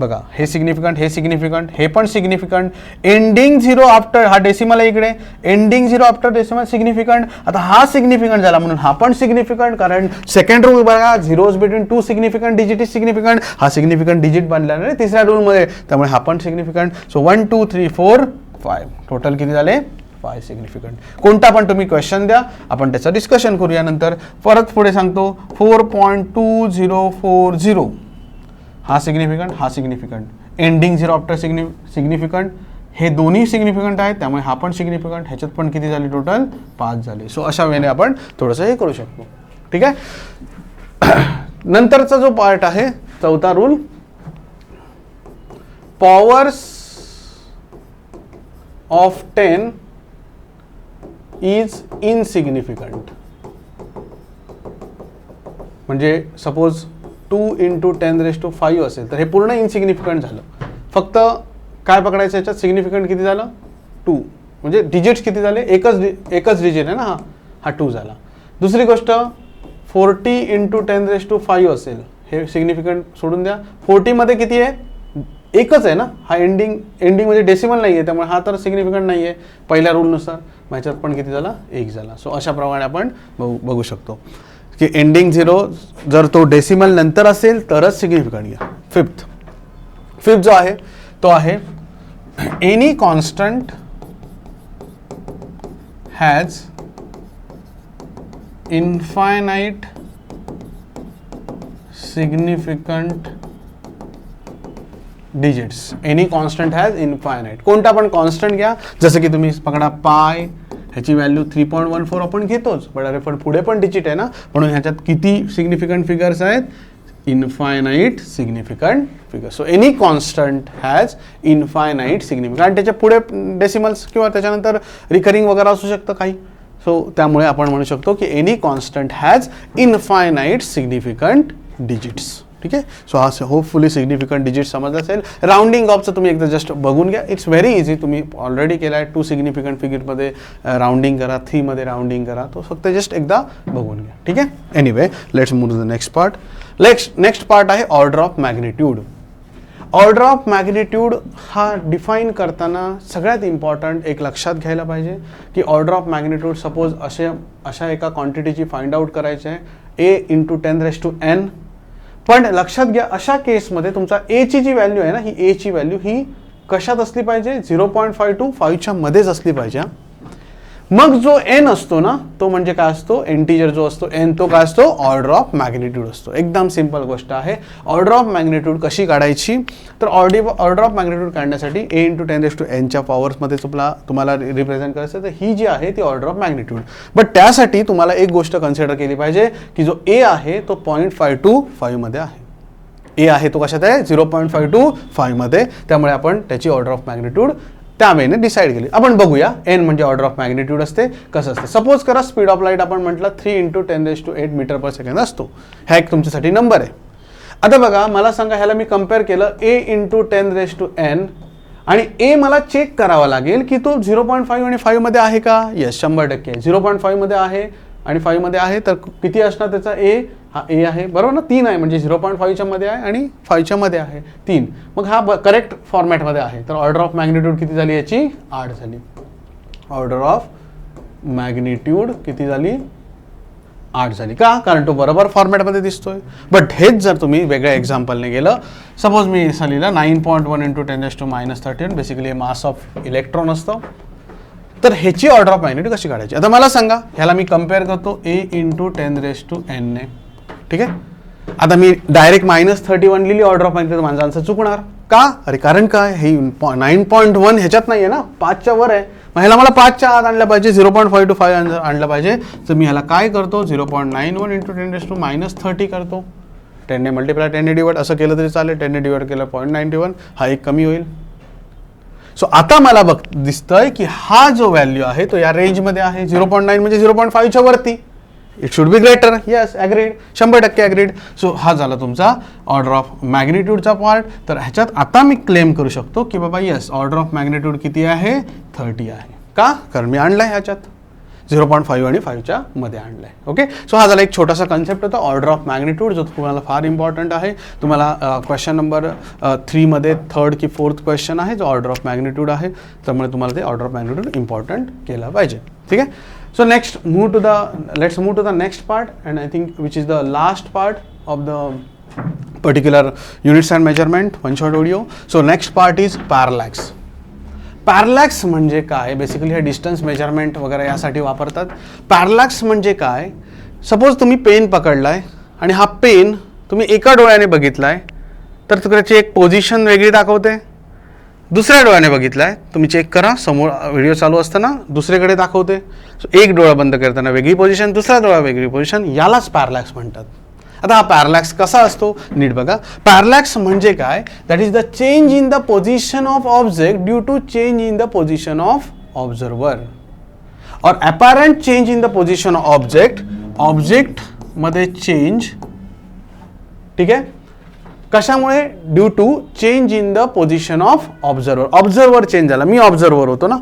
Speaker 1: बघा, हे सिग्निफिकंट, हे सिग्निफिकंट, हे पण सिग्निफिकंट. एंडिंग झिरो आफ्टर, हा डेसिमल आहे इकडे, ending zero after decimal significant. आता हा सिग्निफिकंट झाला म्हणून हा पण सिग्निफिकंट, कारण सेकंड रूल बघा, zeros between two significant digit is significant. हा सिग्निफिकंट डिजिट बनला नाही तिसऱ्या रूलमध्ये, त्यामुळे हा पण सिग्निफिकंट. सो 1 2 3 4 5, टोटल किती झाले? 5 सिग्निफिकंट. कोणता पण तुम्ही क्वेश्चन द्या, आपण त्याचं डिस्कशन करूया नंतर. परत पुढे सांगतो 4.2040. हा सिग्निफिकंट, हा significant. Ending zero after significant, हे दोन्ही सिग्निफिकंट आहेत, त्यामुळे हा पण सिग्निफिकंट. ह्याच्यात पण किती झाले? टोटल 5 झाले. सो अशा वेळेने आपण थोडंसं हे करू शकतो. ठीक आहे. नंतरचा जो पार्ट आहे चौथा रूल, पॉवर्स ऑफ 10 इज इनसिग्निफिकंट. म्हणजे सपोज 2 × 10⁵ असेल तर हे पूर्ण इनसिग्निफिकंट झालं. फक्त काय पकडायचं याच्यात, सिग्निफिकंट किती झालं 2, म्हणजे डिजिट्स किती झाले, एकच डिजिट आहे ना हा 2 झाला. दुसरी गोष्ट 40 × 10⁵ असेल, हे सिग्निफिकंट सोडून द्या. 40 मध्ये किती आहे, एकच आहे ना, हा एंडिंग म्हणजे डेसिमल नाही आहे, त्यामुळे हा तर सिग्निफिकंट नाही आहे पहिल्या रूलनुसार. ह्याच्यात पण किती झाला, 1 झाला. सो अशा प्रमाणे आपण बघू शकतो की एंडिंग 0 जर तो डेसिमल नंतर असेल तरच सिग्निफिकंट घ्या. फिफ्थ जो आहे तो आहे any constant has infinite significant digits. Any constant has infinite. कोणता पण कॉन्स्टंट घ्या, जसं की तुम्ही पकडा पाय, ह्याची व्हॅल्यू 3.14 आपण घेतोच, पण पुढे पण डिजिट आहे ना, म्हणून ह्याच्यात किती सिग्निफिकंट फिगर्स आहेत, infinite significant figures. So any constant has infinite significant. त्याच्या पुढे डेसिमल्स किंवा त्याच्यानंतर रिकरिंग वगैरे असू शकतं काही. सो त्यामुळे आपण म्हणू शकतो की any constant has infinite significant digits. ठीक आहे. सो हा होपफुली सिग्निफिकंट डिजिट समजलं असेल. राउंडिंग ऑफचं तुम्ही एकदा जस्ट बघून घ्या. It's very easy. तुम्ही ऑलरेडी केला आहे. 2 सिग्निफिकंट फिगरमध्ये राउंडिंग करा, 3 मध्ये राउंडिंग करा. तो फक्त जस्ट एकदा बघून घ्या. ठीक आहे. Anyway let's move to the next part. Next part आहे order of magnitude. Order of magnitude हा डिफाईन करताना सगळ्यात इम्पॉर्टंट एक लक्षात घ्यायला पाहिजे की ऑर्डर ऑफ मॅग्निट्यूड सपोज अशा एका क्वांटिटीची फाइंड आउट करायची आहे, a × 10⁻n. पण लक्षात घ्या अशा केसमध्ये तुमचा a ची जी व्हॅल्यू आहे ना, ही a ची व्हॅल्यू ही कशात असली पाहिजे, 0.5 to 5च्या मध्येच असली पाहिजे. मग जो n असतो ना, तो म्हणजे काय असतो, इंटिजर जो असतो n, तो काय असतो, ऑर्डर ऑफ मॅग्निट्यूड असतो. एकदम सिंपल गोष्ट आहे. ऑर्डर ऑफ मॅग्निट्यूड कशी काढायची, तर ऑर्डर ऑफ मॅग्निट्यूड काढण्यासाठी a × 10⁻n पॉवर्समध्ये तुम्हाला रिप्रेझेंट करायचं, तर ही जी आहे ती ऑर्डर ऑफ मॅग्निट्यूड. बट त्यासाठी तुम्हाला एक गोष्ट कन्सिडर केली पाहिजे की जो a आहे तो 0.5 to 5 मध्ये आहे. a आहे तो कशात आहे, 0.5 to 5 मध्ये. त्यामुळे आपण त्याची ऑर्डर ऑफ मॅग्निट्यूड त्या वेने डिसाईड केली. आपण बघूया n म्हणजे ऑर्डर ऑफ मॅग्निट्यूड असते कसं असते. सपोज करा स्पीड ऑफ लाईट आपण म्हटलं 3 × 10⁸ मीटर/सेकंद असतो. हा एक तुमच्यासाठी नंबर आहे. आता बघा मला सांगा, ह्याला मी कम्पेअर केलं a × 10⁻n आणि a मला चेक करावा लागेल की तो 0.5 आणि 5 मध्ये आहे का. येस, 100% 0.5 मध्ये आहे आणि 5 मध्ये आहे. तर किती असणार त्याचा a, हा a आहे बरोबर ना, 3 आहे म्हणजे 0.5च्या मध्ये आहे आणि 5च्या मध्ये आहे 3. मग हा करेक्ट फॉर्मॅटमध्ये आहे. तर ऑर्डर ऑफ मॅग्निट्यूड किती झाली याची, 8 झाली. ऑर्डर ऑफ मॅग्निट्यूड किती झाली, 8 झाली. का, कारण तो बरोबर फॉर्मॅटमध्ये दिसतोय. बट हेच जर तुम्ही वेगळ्या एक्झाम्पलने गेलं, सपोज मी असं लिहिलं 9.1 × 10⁻13, बेसिकली मास ऑफ इलेक्ट्रॉन असतं, तर ह्याची ऑर्डर ऑफ मॅग्निट्यूड कशी काढायची. आता मला सांगा, ह्याला मी कम्पेअर करतो a × 10⁻n ने. ठीक आहे. आता मी डायरेक्ट -31 लिहिली ऑर्डर ऑफ मॅग्निट्यूड, माझा आन्सर चुकणार का, अरे कारण काय, हे 9.1 ह्याच्यात नाही आहे ना, 5च्या वर आहे. मग ह्याला मला 5च्या आत आणलं पाहिजे, 0.5 to 5 आणलं पाहिजे. तर मी ह्याला काय करतो, 0.91 × 10⁻30 करतो. 10 ने मल्टिप्लाय 10 ने डिवाइड असं केलं तरी चालेल. 10 ने डिवाइड केलं 0.91, हा एक कमी होईल. सो आता मला दिसतंय की हा जो व्हॅल्यू आहे तो या रेंजमध्ये आहे. 0.9 म्हणजे 0.5च्या वरती. It should be greater. Yes, agreed, 100% agreed. So हा झाला तुमचा ऑर्डर ऑफ मॅग्निट्यूडचा पार्ट. तर ह्याच्यात आता मी क्लेम करू शकतो की बाबा येस, ऑर्डर ऑफ मॅग्निट्यूड किती आहे, 30 आहे. का, कारण मी आणलाय ह्याच्यात 0.5 आणि 5च्या मध्ये आणलाय. ओके. सो हा झाला एक छोटासा कन्सेप्ट होता ऑर्डर ऑफ मॅग्निट्यूड, जो तुम्हाला फार इम्पॉर्टंट आहे. तुम्हाला क्वेश्चन नंबर 3 मध्ये 3rd की 4th क्वेश्चन आहे जो ऑर्डर ऑफ मॅग्निट्यूड आहे. त्यामुळे तुम्हाला ते ऑर्डर ऑफ मॅग्निट्यूड इम्पॉर्टंट केला पाहिजे. ठीक आहे. So let's move to the next part, and I think which is the last part of the particular units and measurement one shot audio. So next part is parallax. Parallax म्हणजे काय, basically हे distance measurement वगैरे यासाठी वापरतात. Parallax म्हणजे काय, suppose तुम्ही pen पकडलाय आणि हा पेन तुम्ही एका डोळ्याने बघितलाय तर त्याची एक पोझिशन वेगळी दाखवते. दुसऱ्या डोळ्याने बघितलाय, तुम्ही चेक करा, समोर व्हिडिओ चालू असताना दुसरीकडे दाखवते. सो एक डोळा बंद करताना वेगळी पोझिशन, दुसरा डोळा वेगळी पोझिशन, यालाच पॅरलॅक्स म्हणतात. आता हा पॅरलॅक्स कसा असतो नीट बघा. पॅरलॅक्स म्हणजे काय, that is the change in the position of object due to change in the position of observer or apparent change in the position of object मध्ये चेंज, ठीक आहे, कशामुळे, due to change in the position of observer change झाला. मी observer होतो ना,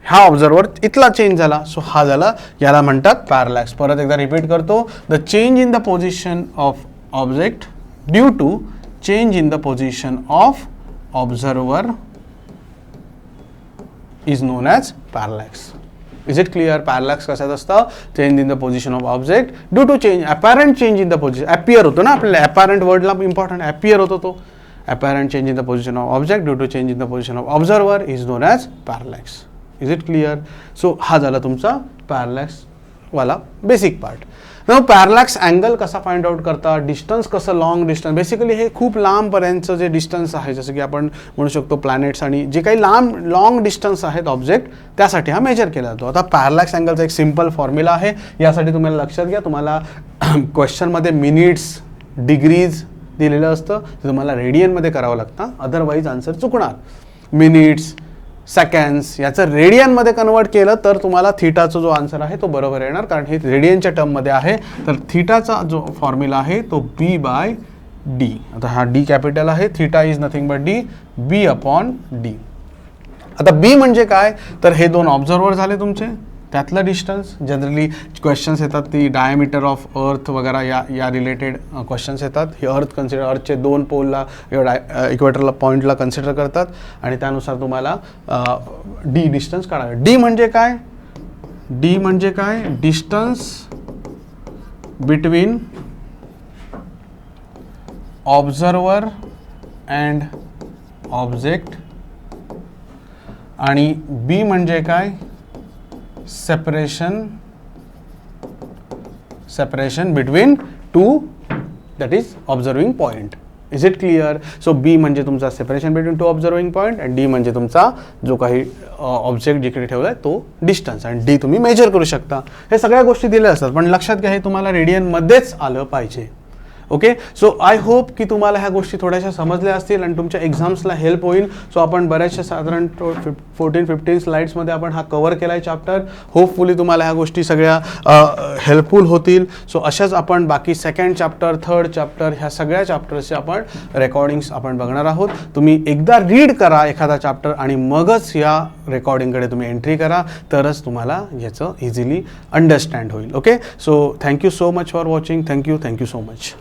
Speaker 1: हा observer इथला चेंज झाला, सो हा झाला, याला म्हणतात पॅरलॅक्स. परत एकदा रिपीट करतो, the change in the position of object due to change in the position of observer is known as parallax. Is it clear? Parallax कशात असतं, change in the position of object due to change, apparent change in the position, appear होतो ना आपल्याला, apparent वर्डला important, appear होतो तो, apparent change in the position of object due to change in the position of observer is known as parallax. Is it clear? So हा झाला तुमचा parallax वाला बेसिक पार्ट. मग पॅरलॅक्स अँगल कसा find out करता, distance कसं, long distance, basically हे खूप लांबपर्यंतचं जे डिस्टन्स आहे, जसं की आपण म्हणू शकतो प्लॅनेट्स आणि जे काही लॉंग डिस्टन्स आहेत ऑब्जेक्ट, त्यासाठी हा मेजर केला जातो. आता पॅरलॅक्स अँगलचा एक सिम्पल फॉर्म्युला आहे, यासाठी तुम्हाला लक्षात घ्या, तुम्हाला क्वेश्चनमध्ये मिनिट्स, डिग्रीज दिलेलं असतं, ते तुम्हाला रेडियनमध्ये करावं लागतं, अदरवाईज आन्सर चुकणार. मिनिट्स, सेकंड्स याचं रेडियनमध्ये कन्वर्ट केलं तर तुम्हाला थीटाचा जो आन्सर आहे तो बरोबर येणार, कारण हे रेडियनच्या टर्ममध्ये आहे. तर थीटाचा जो फॉर्म्युला आहे तो B/D. आता हा D कॅपिटल आहे, theta is nothing but D, B/D. आता B म्हणजे काय, तर हे दोन ऑब्झर्वर झाले तुमचे, त्यातलं डिस्टन्स. जनरली क्वेश्चन्स येतात ती डायमीटर ऑफ अर्थ वगैरे या रिलेटेड क्वेश्चन्स येतात. हे अर्थचे दोन पोलला इक्वेटरला पॉईंटला कन्सिडर करतात आणि त्यानुसार तुम्हाला डी डिस्टन्स काढावे. डी म्हणजे काय, distance between observer and object. आणि बी म्हणजे काय, separation between two, that is observing point. Is it clear? So B म्हणजे तुमचा separation between two observing point आणि D म्हणजे तुमचा जो काही ऑब्जेक्ट जिकडे ठेवलाय तो डिस्टन्स, आणि D तुम्ही मेजर करू शकता. हे सगळ्या गोष्टी दिल्या असतात, पण लक्षात घ्या हे तुम्हाला रेडियनमध्येच आलं पाहिजे. ओके, सो आय होप की तुम्हाला ह्या गोष्टी थोड्याशा समजल्या असतील आणि तुमच्या एक्झाम्सला हेल्प होईल. सो आपण बऱ्याचशा साधारण 14-15 स्लाइड्समध्ये आपण हा कव्हर केला आहे चॅप्टर. होपफुली तुम्हाला ह्या गोष्टी सगळ्या हेल्पफुल होतील. सो अशाच आपण बाकी सेकंड चॅप्टर, थर्ड चॅप्टर, ह्या सगळ्या चॅप्टर्सचे आपण रेकॉर्डिंग्स आपण बघणार आहोत. तुम्ही एकदा रीड करा एखादा चॅप्टर आणि मगच या रेकॉर्डिंगकडे तुम्ही एंट्री करा, तरच तुम्हाला याचं इझिली अंडरस्टँड होईल. Okay, so thank you so much for watching. Thank you so much.